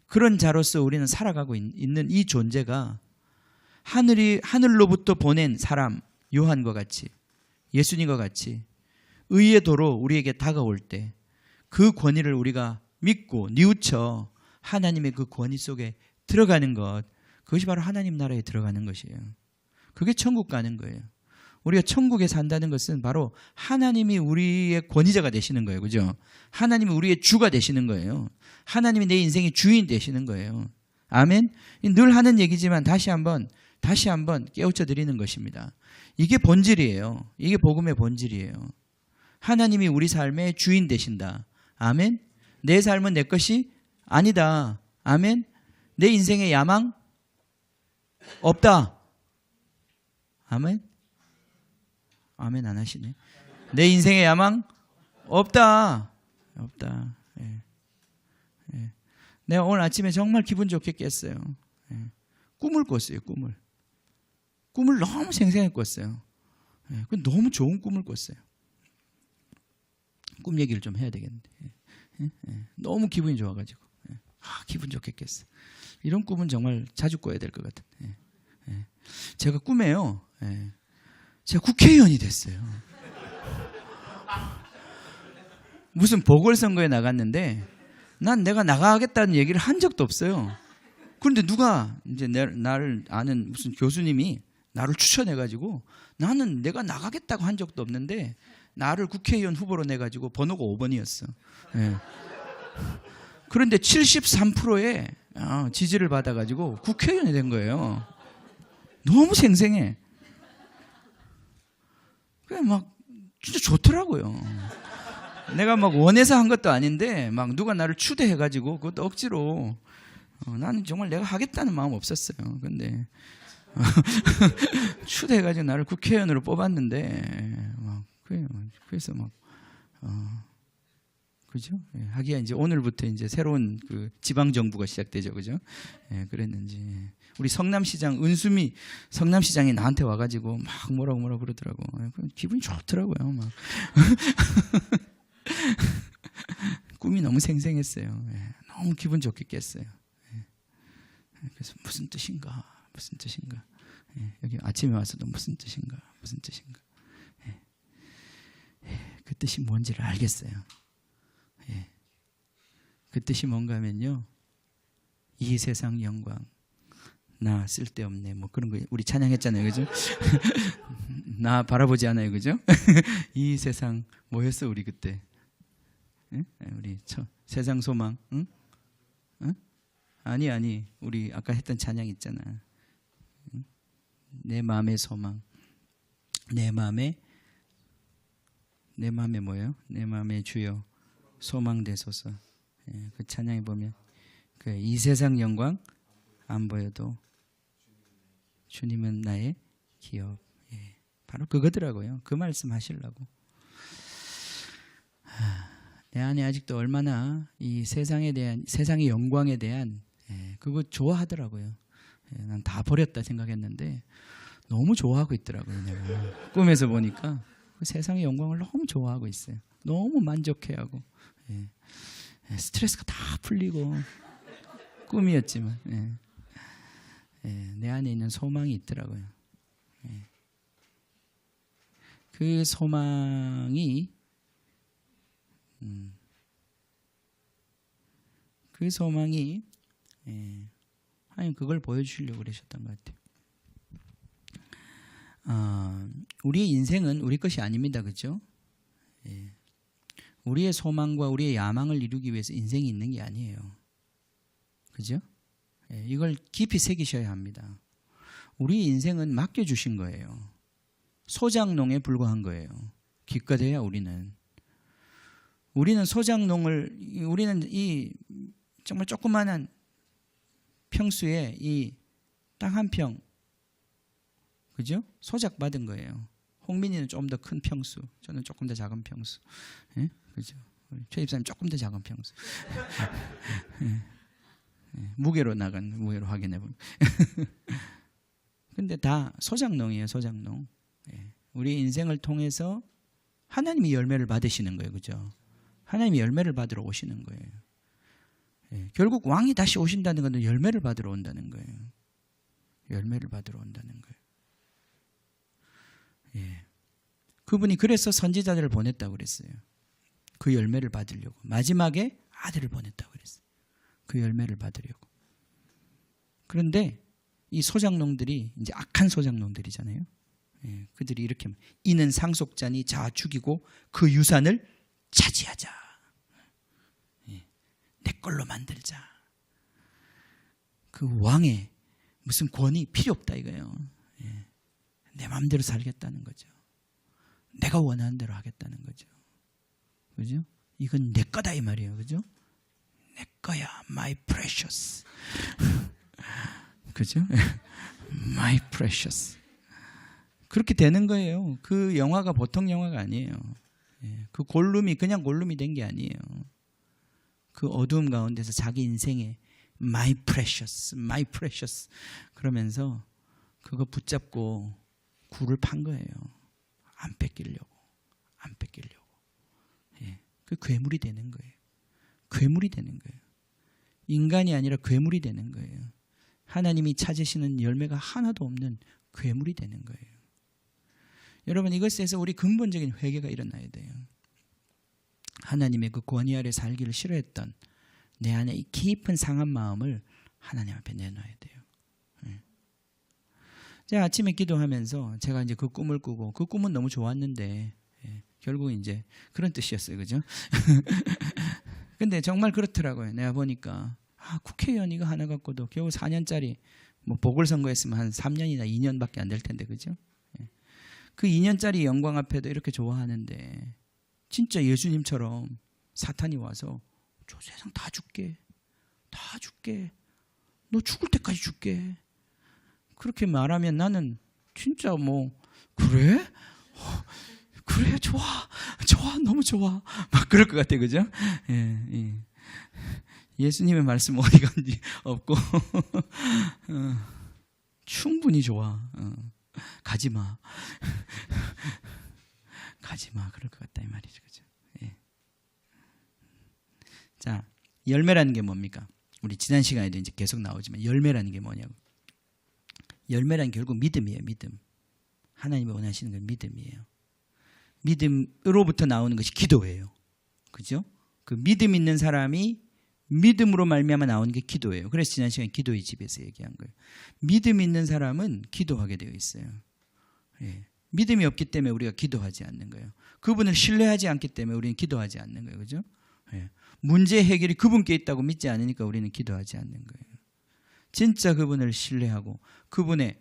그런 자로서 우리는 살아가고 있는 이 존재가 하늘로부터 보낸 사람 요한과 같이 예수님과 같이 의의 도로 우리에게 다가올 때 그 권위를 우리가 믿고 뉘우쳐 하나님의 그 권위 속에 들어가는 것 그것이 바로 하나님 나라에 들어가는 것이에요. 그게 천국 가는 거예요. 우리가 천국에 산다는 것은 바로 하나님이 우리의 권위자가 되시는 거예요. 그죠? 하나님이 우리의 주가 되시는 거예요. 하나님이 내 인생의 주인 되시는 거예요. 아멘. 늘 하는 얘기지만 다시 한번 깨우쳐 드리는 것입니다. 이게 본질이에요. 이게 복음의 본질이에요. 하나님이 우리 삶의 주인 되신다. 아멘. 내 삶은 내 것이 아니다. 아멘. 내 인생에 야망 없다. 아멘. 아멘 안 하시네. 내 인생에 야망 없다. 없다. 예. 예. 내가 오늘 아침에 정말 기분 좋게 깼어요. 예. 꿈을 꿨어요. 꿈을 너무 생생하게 꿨어요. 예. 너무 좋은 꿈을 꿨어요. 꿈 얘기를 좀 해야 되겠는데. 예. 예. 너무 기분이 좋아가지고. 예. 기분 좋게 깼어요. 이런 꿈은 정말 자주 꿔야 될 것 같은. 예. 예. 제가 꿈에요. 예. 제가 국회의원이 됐어요. 무슨 보궐선거에 나갔는데 난 내가 나가겠다는 얘기를 한 적도 없어요. 그런데 누가 이제 나를 아는 무슨 교수님이 나를 추천해가지고 나는 내가 나가겠다고 한 적도 없는데 나를 국회의원 후보로 내가지고 번호가 5번이었어. 예. 그런데 73%의 지지를 받아가지고 국회의원이 된 거예요. 너무 생생해. 그래 막 진짜 좋더라고요. 내가 막 원해서 한 것도 아닌데 막 누가 나를 추대해가지고 그것도 억지로 나는 정말 내가 하겠다는 마음 없었어요. 근데 추대해가지고 나를 국회의원으로 뽑았는데 막 그래서 막 그죠? 예, 하기야 이제 오늘부터 이제 새로운 그 지방 정부가 시작되죠, 그죠? 예, 그랬는지 우리 성남시장 은수미 성남시장이 나한테 와가지고 막 뭐라고 그러더라고. 예, 기분이 좋더라고요, 막. 꿈이 너무 생생했어요. 예, 너무 기분 좋게 깼어요. 예, 그래서 무슨 뜻인가? 예, 여기 아침에 와서도 무슨 뜻인가? 예, 그 뜻이 뭔지를 알겠어요. 예. 그 뜻이 뭔가 하면요, 이 세상 영광 나 쓸데없네 뭐 그런 거 우리 찬양했잖아요, 그죠? 나 바라보지 않아요, 그죠? 이 세상 뭐였어 우리 그때? 예? 우리 세상 소망? 응? 응? 아니 우리 아까 했던 찬양 있잖아. 응? 내 마음의 소망, 내 마음의 뭐예요? 내 마음의 주여 소망되소서. 예, 그 찬양에 보면 이 세상 영광 안 보여도 주님은 나의 기업. 예, 바로 그거더라고요. 그 말씀 하시려고. 내 안에 아직도 얼마나 이 세상에 대한 세상의 영광에 대한 그거 좋아하더라고요. 예, 난 다 버렸다 생각했는데 너무 좋아하고 있더라고요. 내가 꿈에서 보니까 그 세상의 영광을 너무 좋아하고 있어요. 너무 만족해하고. 예. 스트레스가 다 풀리고 꿈이었지만 내 안에 있는 소망이 있더라고요. 그 소망이 하나님 그걸 보여주시려고 그러셨던 것 같아요. 우리의 인생은 우리 것이 아닙니다, 그렇죠? 예. 우리의 소망과 우리의 야망을 이루기 위해서 인생이 있는 게 아니에요. 그죠? 예, 이걸 깊이 새기셔야 합니다. 우리 인생은 맡겨주신 거예요. 소작농에 불과한 거예요. 기껏해야 우리는 우리는 이 정말 조그마한 평수에 이 땅 한 평, 그죠? 소작받은 거예요. 홍민이는 좀 더 큰 평수, 저는 조금 더 작은 평수. 예? 그죠? 최 집사님 조금 더 작은 평수. 무게로 확인해 보면. 근데 다 소작농이에요, 소작농. 우리 인생을 통해서 하나님이 열매를 받으시는 거예요, 그죠? 하나님이 열매를 받으러 오시는 거예요. 결국 왕이 다시 오신다는 것은 열매를 받으러 온다는 거예요. 열매를 받으러 온다는 거예요. 그분이 그래서 선지자들을 보냈다고 그랬어요. 그 열매를 받으려고. 마지막에 아들을 보냈다고 그랬어요. 그 열매를 받으려고. 그런데 이 소작농들이 이제 악한 소작농들이잖아요. 그들이 이렇게 이는 상속자니 자 죽이고 그 유산을 차지하자. 내 걸로 만들자. 그 왕의 무슨 권위 필요 없다 이거예요. 내 마음대로 살겠다는 거죠. 내가 원하는 대로 하겠다는 거죠. 그죠? 이건 내 거다 이 말이에요. 그죠? 내 거야. My precious. 그죠? My precious. 그렇게 되는 거예요. 그 영화가 보통 영화가 아니에요. 그 골룸이 그냥 골룸이 된 게 아니에요. 그 어두움 가운데서 자기 인생에 My precious, my precious 그러면서 그거 붙잡고 굴을 판 거예요. 안 뺏기려고. 그 괴물이 되는 거예요. 괴물이 되는 거예요. 인간이 아니라 괴물이 되는 거예요. 하나님이 찾으시는 열매가 하나도 없는 괴물이 되는 거예요. 여러분 이것에서 우리 근본적인 회개가 일어나야 돼요. 하나님의 그 권위 아래 살기를 싫어했던 내 안에 이 깊은 상한 마음을 하나님 앞에 내놔야 돼요. 제가 아침에 기도하면서 제가 이제 그 꿈을 꾸고 그 꿈은 너무 좋았는데 결국 이제 그런 뜻이었어요. 그죠? 근데 정말 그렇더라고요. 내가 보니까 국회의원 이거 하나 갖고도 겨우 4년짜리 뭐 보궐선거했으면 한 3년이나 2년밖에 안 될 텐데 그죠? 그 2년짜리 영광 앞에도 이렇게 좋아하는데 진짜 예수님처럼 사탄이 와서 저 세상 다 줄게. 너 죽을 때까지 줄게. 그렇게 말하면 나는 진짜 뭐 그래? 그래 좋아 너무 좋아 막 그럴 것 같아. 그죠? 예수님의 말씀 어디 간지 없고 충분히 좋아. 가지마 그럴 것 같다 이 말이죠. 그죠? 자, 열매라는 게 뭡니까? 우리 지난 시간에도 이제 계속 나오지만 열매라는 게 뭐냐고. 열매란 결국 믿음이에요. 믿음. 하나님이 원하시는 건 믿음이에요. 믿음으로부터 나오는 것이 기도예요. 그죠? 그 믿음 있는 사람이 믿음으로 말미암아 나오는 게 기도예요. 그래서 지난 시간에 기도의 집에서 얘기한 거예요. 믿음 있는 사람은 기도하게 되어 있어요. 믿음이 없기 때문에 우리가 기도하지 않는 거예요. 그분을 신뢰하지 않기 때문에 우리는 기도하지 않는 거예요. 그죠? 문제 해결이 그분께 있다고 믿지 않으니까 우리는 기도하지 않는 거예요. 진짜 그분을 신뢰하고 그분의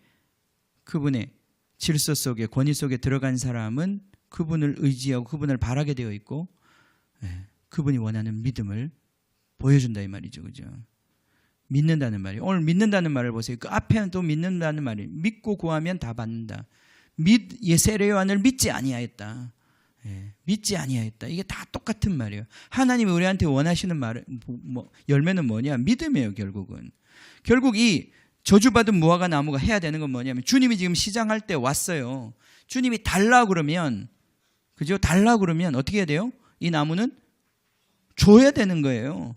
질서 속에 권위 속에 들어간 사람은 그분을 의지하고 그분을 바라게 되어 있고 그분이 원하는 믿음을 보여준다 이 말이죠. 그죠? 믿는다는 말이에요. 오늘 믿는다는 말을 보세요. 그 앞에는 또 믿는다는 말이에요. 믿고 구하면 다 받는다. 세례 요한을 믿지 아니하였다. 믿지 아니하였다. 이게 다 똑같은 말이에요. 하나님이 우리한테 원하시는 말은 열매는 뭐냐? 믿음이에요. 결국 이 저주받은 무화과 나무가 해야 되는 건 뭐냐면 주님이 지금 시장할 때 왔어요. 주님이 달라 그러면 그죠? 달라 그러면 어떻게 해야 돼요? 이 나무는 줘야 되는 거예요.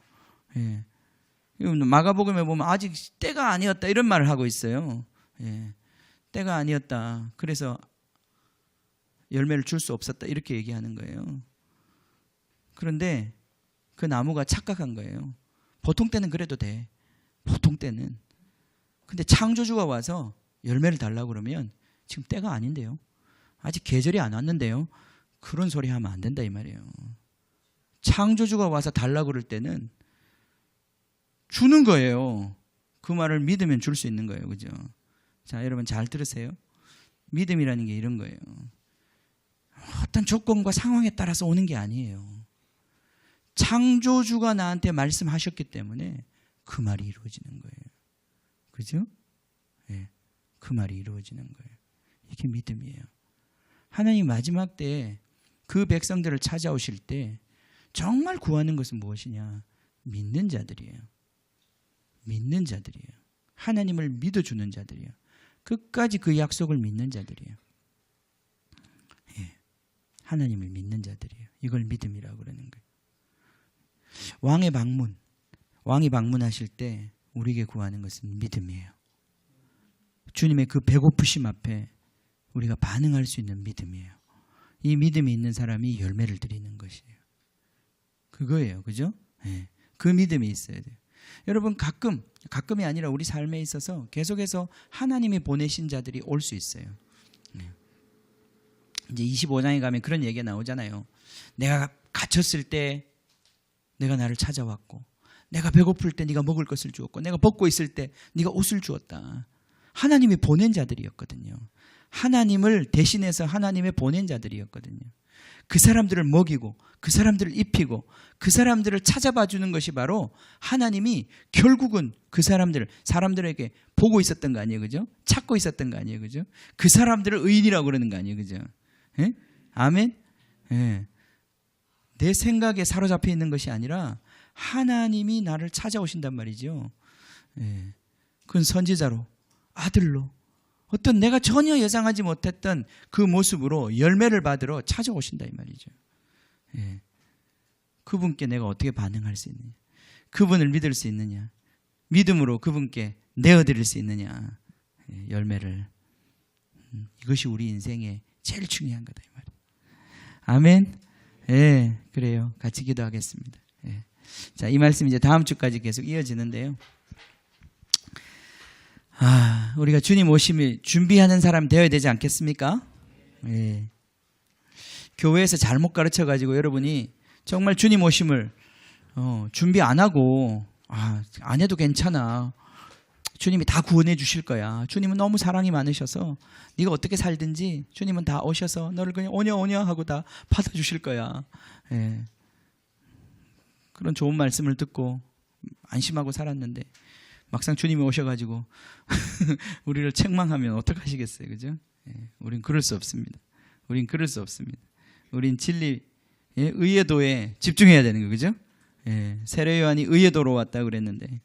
마가복음에 보면 아직 때가 아니었다 이런 말을 하고 있어요. 때가 아니었다. 그래서 열매를 줄 수 없었다 이렇게 얘기하는 거예요. 그런데 그 나무가 착각한 거예요. 보통 때는 그래도 돼. 보통 때는. 근데 창조주가 와서 열매를 달라고 그러면 지금 때가 아닌데요. 아직 계절이 안 왔는데요. 그런 소리 하면 안 된다 이 말이에요. 창조주가 와서 달라고 그럴 때는 주는 거예요. 그 말을 믿으면 줄 수 있는 거예요. 그죠? 자, 여러분 잘 들으세요. 믿음이라는 게 이런 거예요. 어떤 조건과 상황에 따라서 오는 게 아니에요. 창조주가 나한테 말씀하셨기 때문에 그 말이 이루어지는 거예요. 그죠? 그 말이 이루어지는 거예요. 이게 믿음이에요. 하나님 마지막 때 그 백성들을 찾아오실 때 정말 구하는 것은 무엇이냐? 믿는 자들이에요. 믿는 자들이에요. 하나님을 믿어주는 자들이에요. 끝까지 그 약속을 믿는 자들이에요. 하나님을 믿는 자들이에요. 이걸 믿음이라고 그러는 거예요. 왕이 방문하실 때 우리에게 구하는 것은 믿음이에요. 주님의 그 배고프심 앞에 우리가 반응할 수 있는 믿음이에요. 이 믿음이 있는 사람이 열매를 드리는 것이에요. 그거예요. 그죠? 그 믿음이 있어야 돼요. 여러분 가끔이 아니라 우리 삶에 있어서 계속해서 하나님이 보내신 자들이 올 수 있어요. 이제 25장에 가면 그런 얘기가 나오잖아요. 내가 갇혔을 때 내가 나를 찾아왔고, 내가 배고플 때 네가 먹을 것을 주었고, 내가 벗고 있을 때 네가 옷을 주었다. 하나님이 보낸 자들이었거든요. 하나님을 대신해서 하나님의 보낸 자들이었거든요. 그 사람들을 먹이고 그 사람들을 입히고 그 사람들을 찾아봐 주는 것이 바로 하나님이 결국은 그 사람들에게 보고 있었던 거 아니에요, 그죠? 찾고 있었던 거 아니에요, 그죠? 그 사람들을 의인이라고 그러는 거 아니에요, 그죠? 예? 아멘? 예. 내 생각에 사로잡혀 있는 것이 아니라 하나님이 나를 찾아오신단 말이죠. 예. 그건 선지자로, 아들로, 어떤 내가 전혀 예상하지 못했던 그 모습으로 열매를 받으러 찾아오신다 이 말이죠. 예. 그분께 내가 어떻게 반응할 수 있느냐, 그분을 믿을 수 있느냐, 믿음으로 그분께 내어드릴 수 있느냐, 예. 열매를. 이것이 우리 인생의 제일 중요한 거다 이 말이에요. 아멘. 예, 그래요. 같이 기도하겠습니다. 예. 자, 이 말씀 이제 다음 주까지 계속 이어지는데요. 우리가 주님 오심을 준비하는 사람 되어야 되지 않겠습니까? 예. 교회에서 잘못 가르쳐가지고 여러분이 정말 주님 오심을 준비 안 하고 안 해도 괜찮아, 주님이 다 구원해 주실 거야, 주님은 너무 사랑이 많으셔서 네가 어떻게 살든지 주님은 다 오셔서 너를 그냥 오냐 하고 다 받아주실 거야. 예. 그런 좋은 말씀을 듣고 안심하고 살았는데 막상 주님이 오셔가지고 우리를 책망하면 어떡하시겠어요, 그죠? 예, 우린 그럴 수 없습니다. 우린 그럴 수 없습니다. 우린 진리, 예, 의의 집중해야 되는 거, 그죠? 예, 세례 요한이 의의 도로 왔다고 그랬는데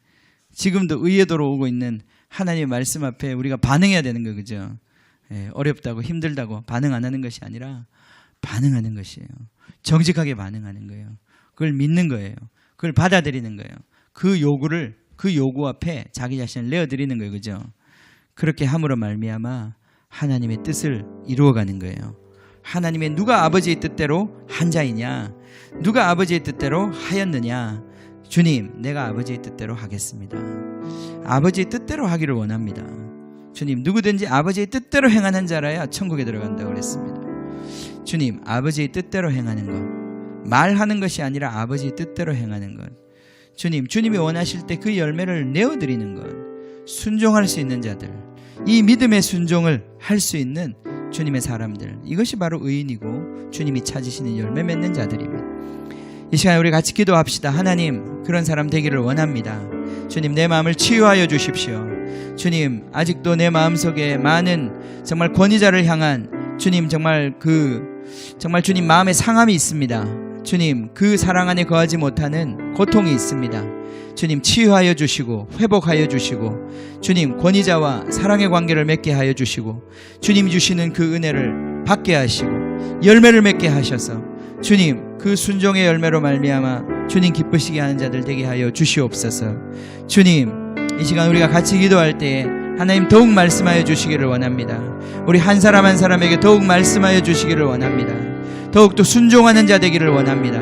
지금도 의의 도로 오고 있는 하나님의 말씀 앞에 우리가 반응해야 되는 거, 그죠? 예, 어렵다고 힘들다고 반응 안 하는 것이 아니라 반응하는 것이에요. 정직하게 반응하는 거예요. 그걸 믿는 거예요. 그걸 받아들이는 거예요. 그 요구 앞에 자기 자신을 내어드리는 거예요, 그죠? 그렇게 함으로 말미암아 하나님의 뜻을 이루어가는 거예요. 하나님의 누가 아버지의 뜻대로 한 자이냐, 누가 아버지의 뜻대로 하였느냐. 주님, 내가 아버지의 뜻대로 하겠습니다. 아버지의 뜻대로 하기를 원합니다. 주님, 누구든지 아버지의 뜻대로 행하는 자라야 천국에 들어간다고 그랬습니다. 주님, 아버지의 뜻대로 행하는 것, 말하는 것이 아니라 아버지의 뜻대로 행하는 것. 주님, 주님이 원하실 때 그 열매를 내어드리는 것, 순종할 수 있는 자들, 이 믿음의 순종을 할 수 있는 주님의 사람들, 이것이 바로 의인이고 주님이 찾으시는 열매 맺는 자들입니다. 이 시간에 우리 같이 기도합시다. 하나님, 그런 사람 되기를 원합니다. 주님, 내 마음을 치유하여 주십시오. 주님, 아직도 내 마음속에 많은 정말 권위자를 향한 주님, 정말 주님 마음에 상함이 있습니다. 주님, 그 사랑 안에 거하지 못하는 고통이 있습니다. 주님, 치유하여 주시고 회복하여 주시고 주님, 권위자와 사랑의 관계를 맺게 하여 주시고 주님 주시는 그 은혜를 받게 하시고 열매를 맺게 하셔서 주님, 그 순종의 열매로 말미암아 주님 기쁘시게 하는 자들 되게 하여 주시옵소서. 주님, 이 시간 우리가 같이 기도할 때에 하나님 더욱 말씀하여 주시기를 원합니다. 우리 한 사람 한 사람에게 더욱 말씀하여 주시기를 원합니다. 더욱더 순종하는 자 되기를 원합니다.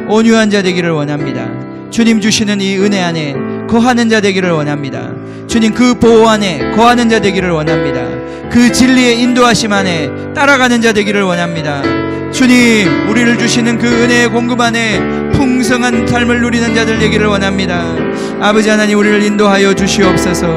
온유한 자 되기를 원합니다. 주님 주시는 이 은혜 안에 거하는 자 되기를 원합니다. 주님, 그 보호 안에 거하는 자 되기를 원합니다. 그 진리의 인도하심 안에 따라가는 자 되기를 원합니다. 주님, 우리를 주시는 그 은혜의 공급 안에 풍성한 삶을 누리는 자들 되기를 원합니다. 아버지 하나님, 우리를 인도하여 주시옵소서.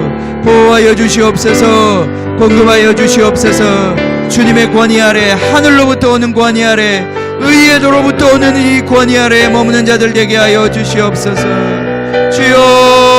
보호하여 주시옵소서. 공급하여 주시옵소서. 주님의 권위 아래, 하늘로부터 오는 권위 아래, 의의 도로부터 오는 이 권위 아래에 머무는 자들 되게 하여 주시옵소서. 주여,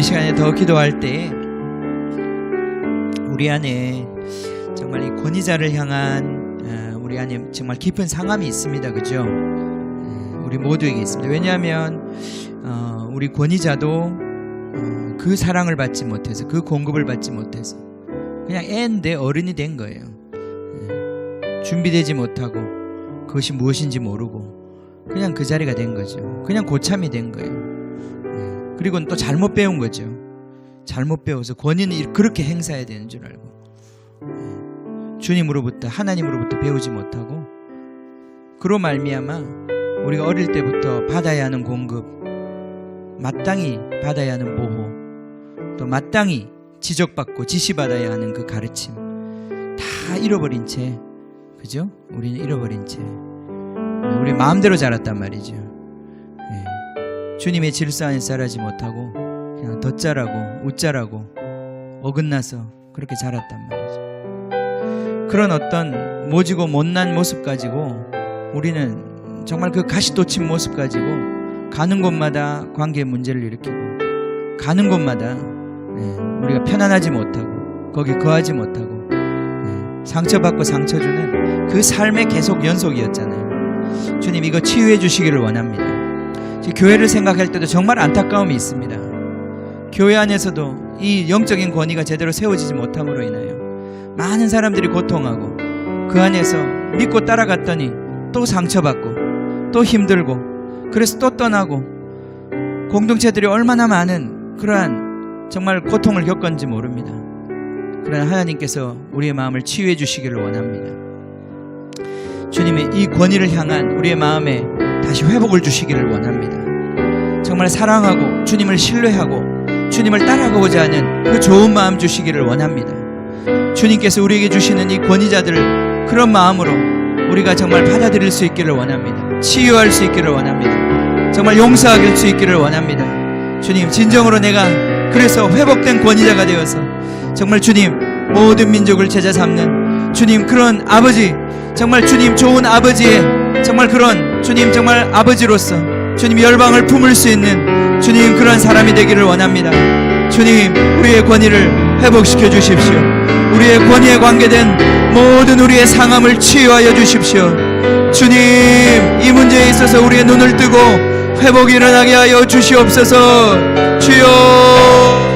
이 시간에 더 기도할 때 우리 안에 정말 이 권위자를 향한 우리 안에 정말 깊은 상함이 있습니다. 그죠? 우리 모두에게 있습니다. 왜냐하면 우리 권위자도 그 사랑을 받지 못해서, 그 공급을 받지 못해서 그냥 애인데 어른이 된 거예요. 준비되지 못하고 그것이 무엇인지 모르고 그냥 그 자리가 된 거죠. 그냥 고참이 된 거예요. 그리고 또 잘못 배운 거죠. 잘못 배워서 권위는 그렇게 행사해야 되는 줄 알고 주님으로부터, 하나님으로부터 배우지 못하고, 그로 말미암아 우리가 어릴 때부터 받아야 하는 공급, 마땅히 받아야 하는 보호, 또 마땅히 지적받고 지시받아야 하는 그 가르침 다 잃어버린 채, 그죠? 우리는 잃어버린 채 우리 마음대로 자랐단 말이죠. 주님의 질서 안에 자라지 못하고 그냥 덧자라고 웃자라고 어긋나서 그렇게 자랐단 말이죠. 그런 어떤 모지고 못난 모습 가지고 우리는 정말 그 가시돋친 모습 가지고 가는 곳마다 관계 문제를 일으키고, 가는 곳마다 우리가 편안하지 못하고 거기 거하지 못하고 상처받고 상처주는 그 삶의 계속 연속이었잖아요. 주님, 이거 치유해 주시기를 원합니다. 교회를 생각할 때도 정말 안타까움이 있습니다. 교회 안에서도 이 영적인 권위가 제대로 세워지지 못함으로 인하여 많은 사람들이 고통하고, 그 안에서 믿고 따라갔더니 또 상처받고 또 힘들고, 그래서 또 떠나고, 공동체들이 얼마나 많은 그러한 정말 고통을 겪었는지 모릅니다. 그러나 하나님께서 우리의 마음을 치유해 주시기를 원합니다. 주님의 이 권위를 향한 우리의 마음에 다시 회복을 주시기를 원합니다. 정말 사랑하고 주님을 신뢰하고 주님을 따라가고자 하는 그 좋은 마음 주시기를 원합니다. 주님께서 우리에게 주시는 이 권위자들을 그런 마음으로 우리가 정말 받아들일 수 있기를 원합니다. 치유할 수 있기를 원합니다. 정말 용서할 수 있기를 원합니다. 주님, 진정으로 내가 그래서 회복된 권위자가 되어서 정말 주님, 모든 민족을 제자 삼는 주님, 그런 아버지, 정말 주님 좋은 아버지의 정말 그런 주님 정말 아버지로서 주님 열방을 품을 수 있는 주님 그런 사람이 되기를 원합니다. 주님, 우리의 권위를 회복시켜 주십시오. 우리의 권위에 관계된 모든 우리의 상함을 치유하여 주십시오. 주님, 이 문제에 있어서 우리의 눈을 뜨고 회복이 일어나게 하여 주시옵소서. 주여,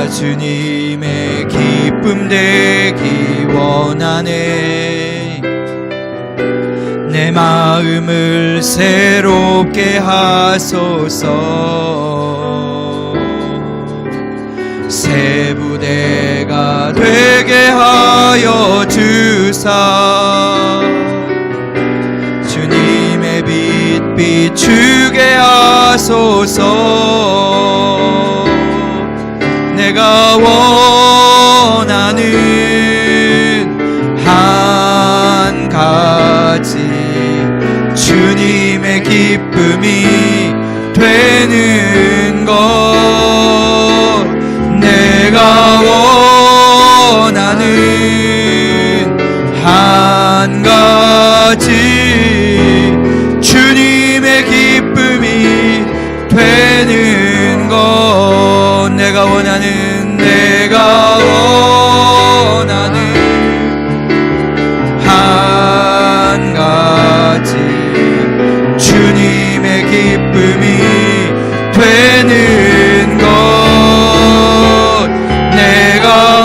주님의 기쁨 되기 원하네. 내 마음을 새롭게 하소서. 새 부대 하소서. 주님의 빛 비추게 하소서. 내가 원하는 한 가지 주님의 기쁨이 되는 것. 내가 원하는 한 가지 주님의 기쁨이 되는 것. 내가 원하는 한 가지 주님의 기쁨이 되는 것. 내가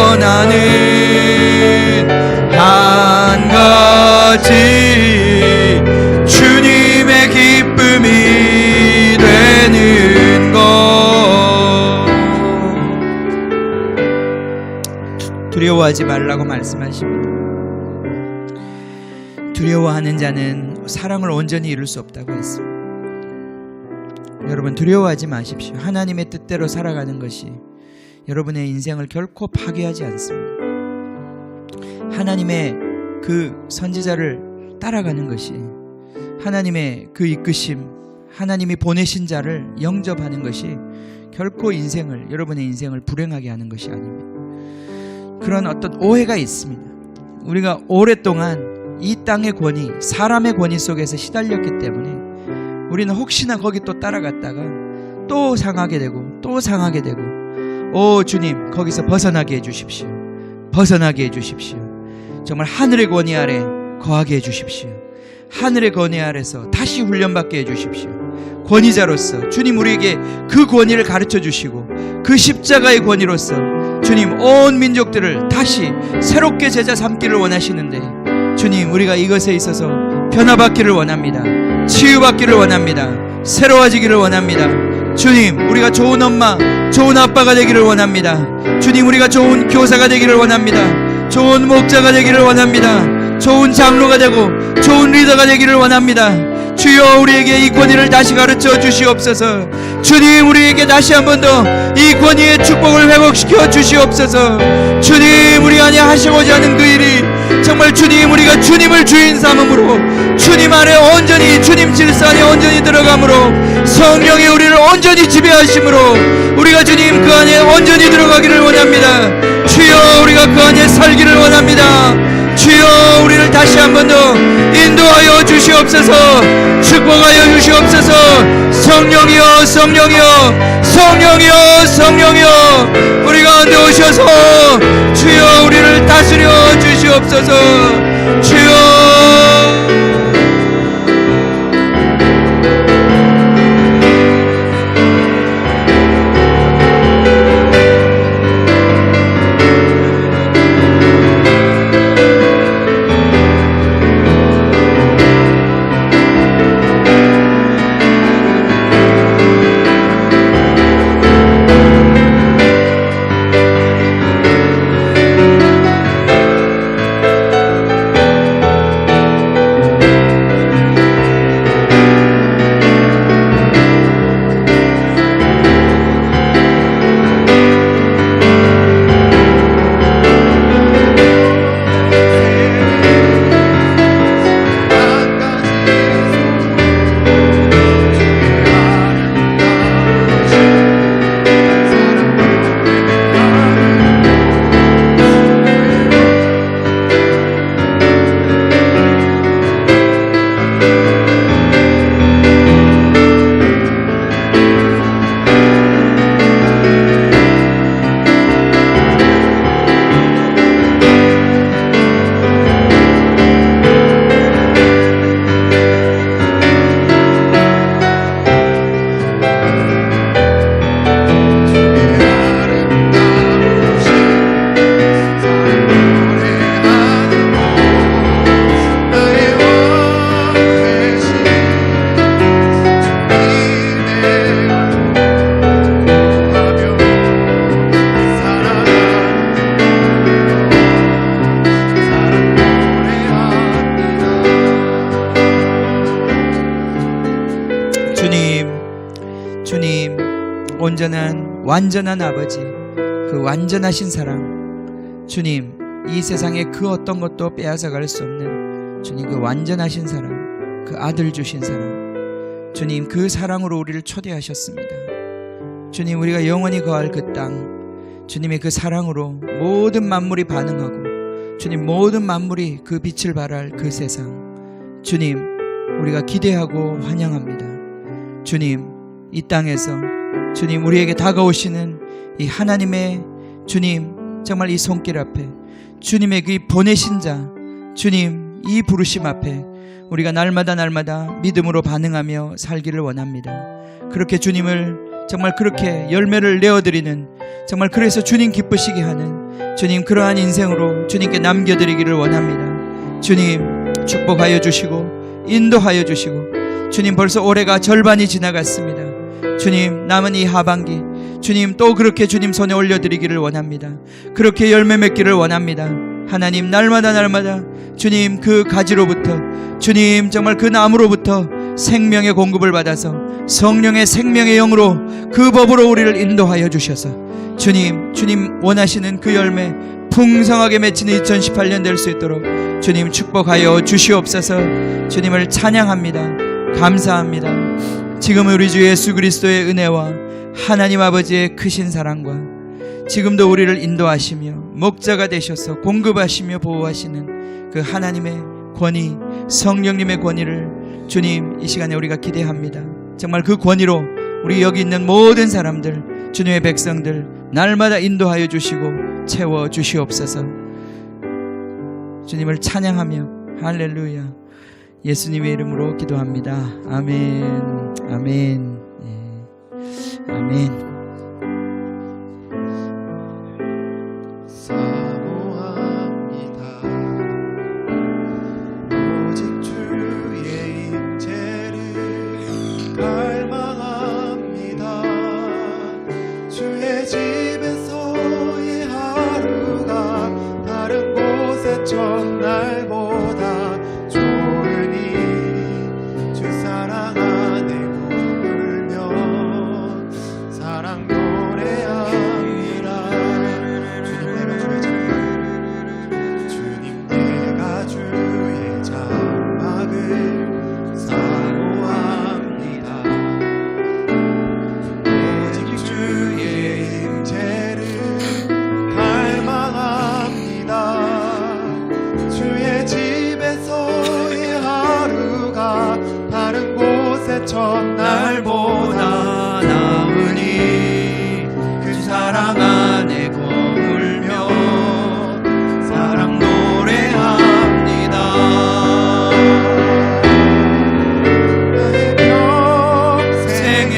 원하는 한 가지 주님의 기쁨이 되는 것. 두려워하지 말라고 말씀하십니다. 두려워하는 자는 사랑을 온전히 이룰 수 없다고 했습니다. 여러분, 두려워하지 마십시오. 하나님의 뜻대로 살아가는 것이 여러분의 인생을 결코 파괴하지 않습니다. 하나님의 그 선지자를 따라가는 것이, 하나님의 그 이끄심, 하나님이 보내신 자를 영접하는 것이 결코 여러분의 인생을 불행하게 하는 것이 아닙니다. 그런 어떤 오해가 있습니다. 우리가 오랫동안 이 땅의 권위, 사람의 권위 속에서 시달렸기 때문에 우리는 혹시나 거기 또 따라갔다가 또 상하게 되고 또 상하게 되고, 오 주님, 거기서 벗어나게 해주십시오. 벗어나게 해주십시오. 정말 하늘의 권위 아래 거하게 해주십시오. 하늘의 권위 아래서 다시 훈련받게 해주십시오. 권위자로서 주님 우리에게 그 권위를 가르쳐 주시고, 그 십자가의 권위로서 주님 온 민족들을 다시 새롭게 제자 삼기를 원하시는데, 주님 우리가 이것에 있어서 변화받기를 원합니다. 치유받기를 원합니다. 새로워지기를 원합니다. 주님, 우리가 좋은 엄마, 좋은 아빠가 되기를 원합니다. 주님, 우리가 좋은 교사가 되기를 원합니다. 좋은 목자가 되기를 원합니다. 좋은 장로가 되고 좋은 리더가 되기를 원합니다. 주여, 우리에게 이 권위를 다시 가르쳐 주시옵소서. 주님, 우리에게 다시 한 번 더 이 권위의 축복을 회복시켜 주시옵소서. 주님, 우리 안에 하시고자 하는 그 일이 정말 주님, 우리가 주님을 주인 삼음으로, 주님 안에 온전히, 주님 질서 안에 온전히 들어감으로, 성령이 우리를 온전히 지배하심으로 우리가 주님 그 안에 온전히 들어가기를 원합니다. 주여, 우리가 그 안에 살기를 원합니다. 주여, 우리를 다시 한 번 더 인도하여 주시옵소서. 축복하여 주시옵소서. 성령이여, 성령이여, 성령이여, 성령이여, 우리 가운데 오셔서 주여 우리를 다스려 주시옵소서. 주여, 주님, 온전한 완전한 아버지, 그 완전하신 사랑, 주님, 이 세상에 그 어떤 것도 빼앗아갈 수 없는 주님, 그 완전하신 사랑, 그 아들 주신 사랑, 주님, 그 사랑으로 우리를 초대하셨습니다. 주님, 우리가 영원히 거할 그 땅, 주님의 그 사랑으로 모든 만물이 반응하고 주님, 모든 만물이 그 빛을 발할 그 세상, 주님, 우리가 기대하고 환영합니다. 주님, 이 땅에서 주님, 우리에게 다가오시는 이 하나님의 주님, 정말 이 손길 앞에 주님의 그 보내신 자, 주님, 이 부르심 앞에 우리가 날마다 믿음으로 반응하며 살기를 원합니다. 그렇게 주님을 정말 그렇게 열매를 내어드리는, 정말 그래서 주님 기쁘시게 하는 주님, 그러한 인생으로 주님께 남겨드리기를 원합니다. 주님, 축복하여 주시고 인도하여 주시고, 주님, 벌써 올해가 절반이 지나갔습니다. 주님, 남은 이 하반기 주님, 또 그렇게 주님 손에 올려드리기를 원합니다. 그렇게 열매 맺기를 원합니다. 하나님, 날마다 주님, 그 가지로부터 주님, 정말 그 나무로부터 생명의 공급을 받아서 성령의 생명의 영으로 그 법으로 우리를 인도하여 주셔서 주님 원하시는 그 열매 풍성하게 맺히는 2018년 될 수 있도록 주님 축복하여 주시옵소서. 주님을 찬양합니다. 감사합니다. 지금 우리 주 예수 그리스도의 은혜와 하나님 아버지의 크신 사랑과 지금도 우리를 인도하시며 목자가 되셔서 공급하시며 보호하시는 그 하나님의 권위, 성령님의 권위를 주님, 이 시간에 우리가 기대합니다. 정말 그 권위로 우리 여기 있는 모든 사람들, 주님의 백성들 날마다 인도하여 주시고 채워 주시옵소서. 주님을 찬양하며 할렐루야, 예수님의 이름으로 기도합니다. 아멘. 아멘. 예. 아멘. 첫날보다 좋으니 주 사랑 안에 머물며 사랑 노래합니다. 주님 내가 주의 장막을 사모합니다. 오직 주의 임재를 갈망합니다. 주의 집에서의 하루가 다른 곳의 첫날보다 나으니 그 사랑 안에 거물며 사랑 노래합니다. 나의 평생에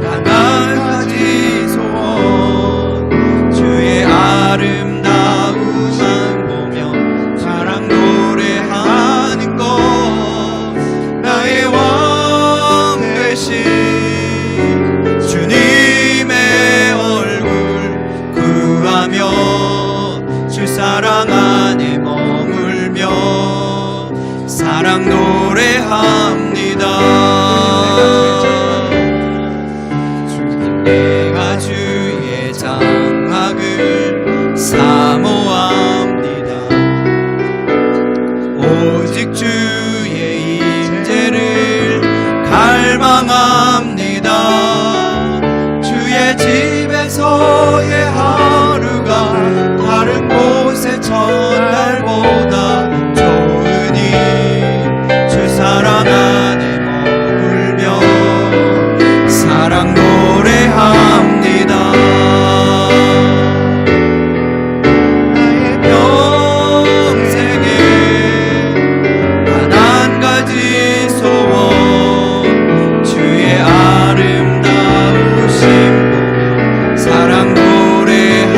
단 한 가지 소원, 주의 아름다움만 사랑 노래하는 것, 나의 왕 되신 주님의 얼굴 구하며 주 사랑 안에 머물며 사랑 노래합니다. 주님 내가 주의 장막을 사모합니다. 오직 주의 임재를 갈망합니다. 주의 집에서의 하루가 다른 곳의 첫날보다 좋으니 주 사랑 안에 머물며 사랑 노래합니다. 주의 아름다우심 보며 사랑 노래합니다.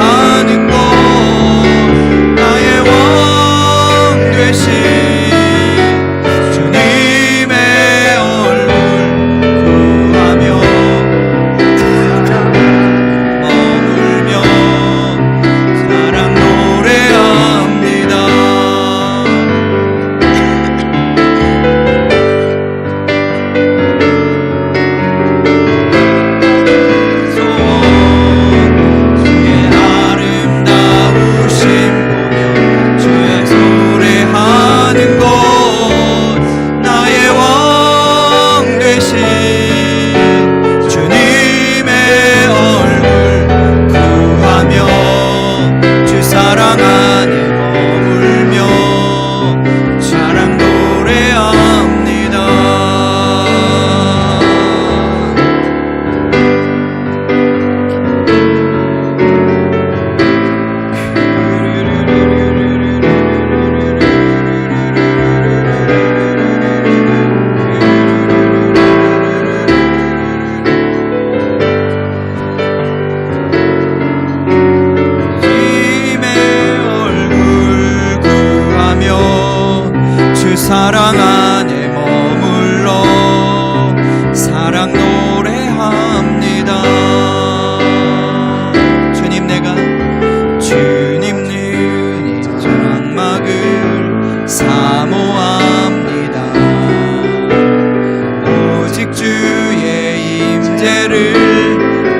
임재를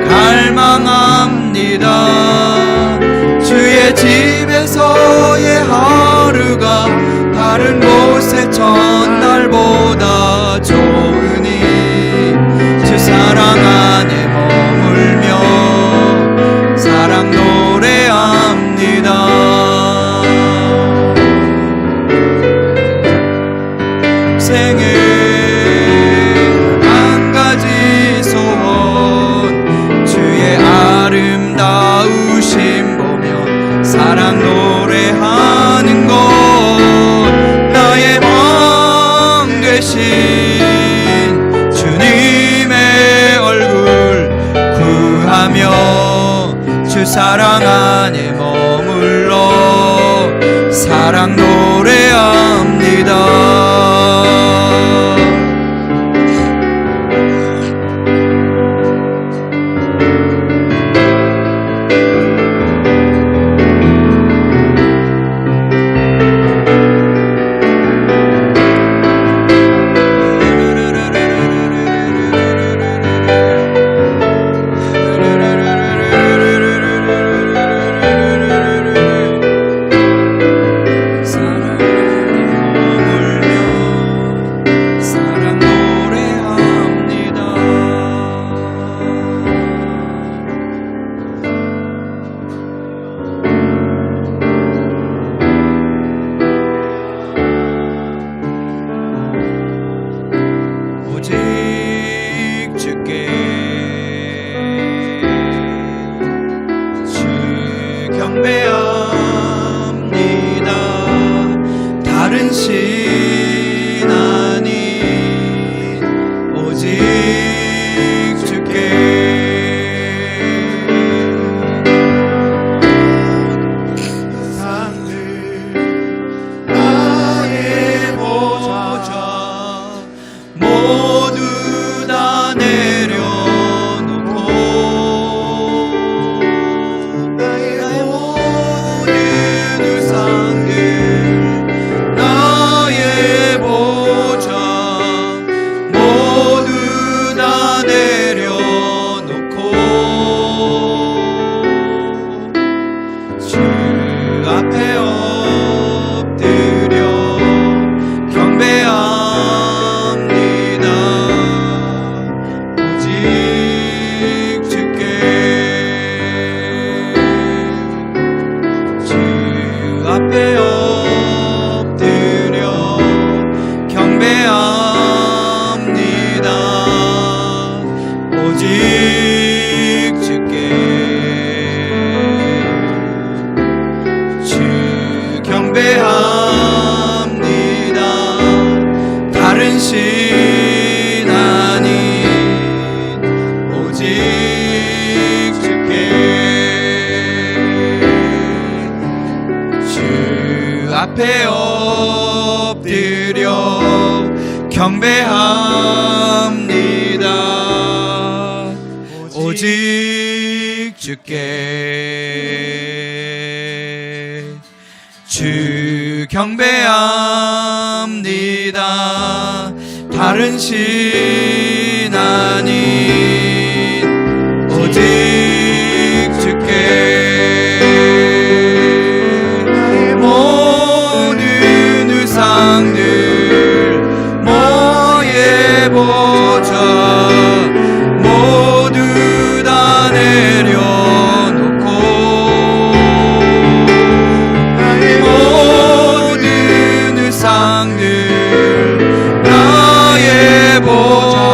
갈망합니다. 주의 집에서의 하루가 다른 곳의 첫날보다 좋으니 주 사랑 안에 머물며 사랑 노래합니다. 생애 한 가지 소원 주의 아름다우심 보며 사랑 노래하는 것 나의 왕 되신 주님의 얼굴 구하며 주 사랑 안에 머물러 사랑 노래합니다. 오직 주께 주 경배합니다. 다른 신 아닌 오직 주께 나의 보좌 모두 다 내려놓고 나의 모든 우상들 나의 보좌 모두 다 내려놓고 주 앞에 엎드려 경배합니다. 오직 주께 주 앞에 엎드려 경배합니다. 오직 주께 주 경배합니다. 다른 신 아닌 오직 주께 주 앞에 엎드려 경배합니다. 오직 주께 주 경배합니다. 다른 신 아닌 오직 주께 나의 모든 우상들 너의 보좌 모두 다 내려놓고 나의 모든 우상들 나의 보좌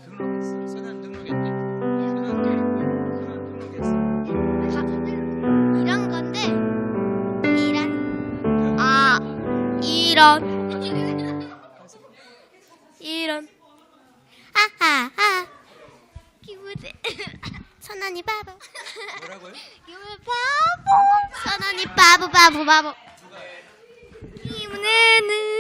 등록했어. 선한 등록했대. 선한 등록했어. 이런 건데 이런 하하하 기분이 선언이 바보 뭐라고요? 기분이 바보 선언이 바보 기분에는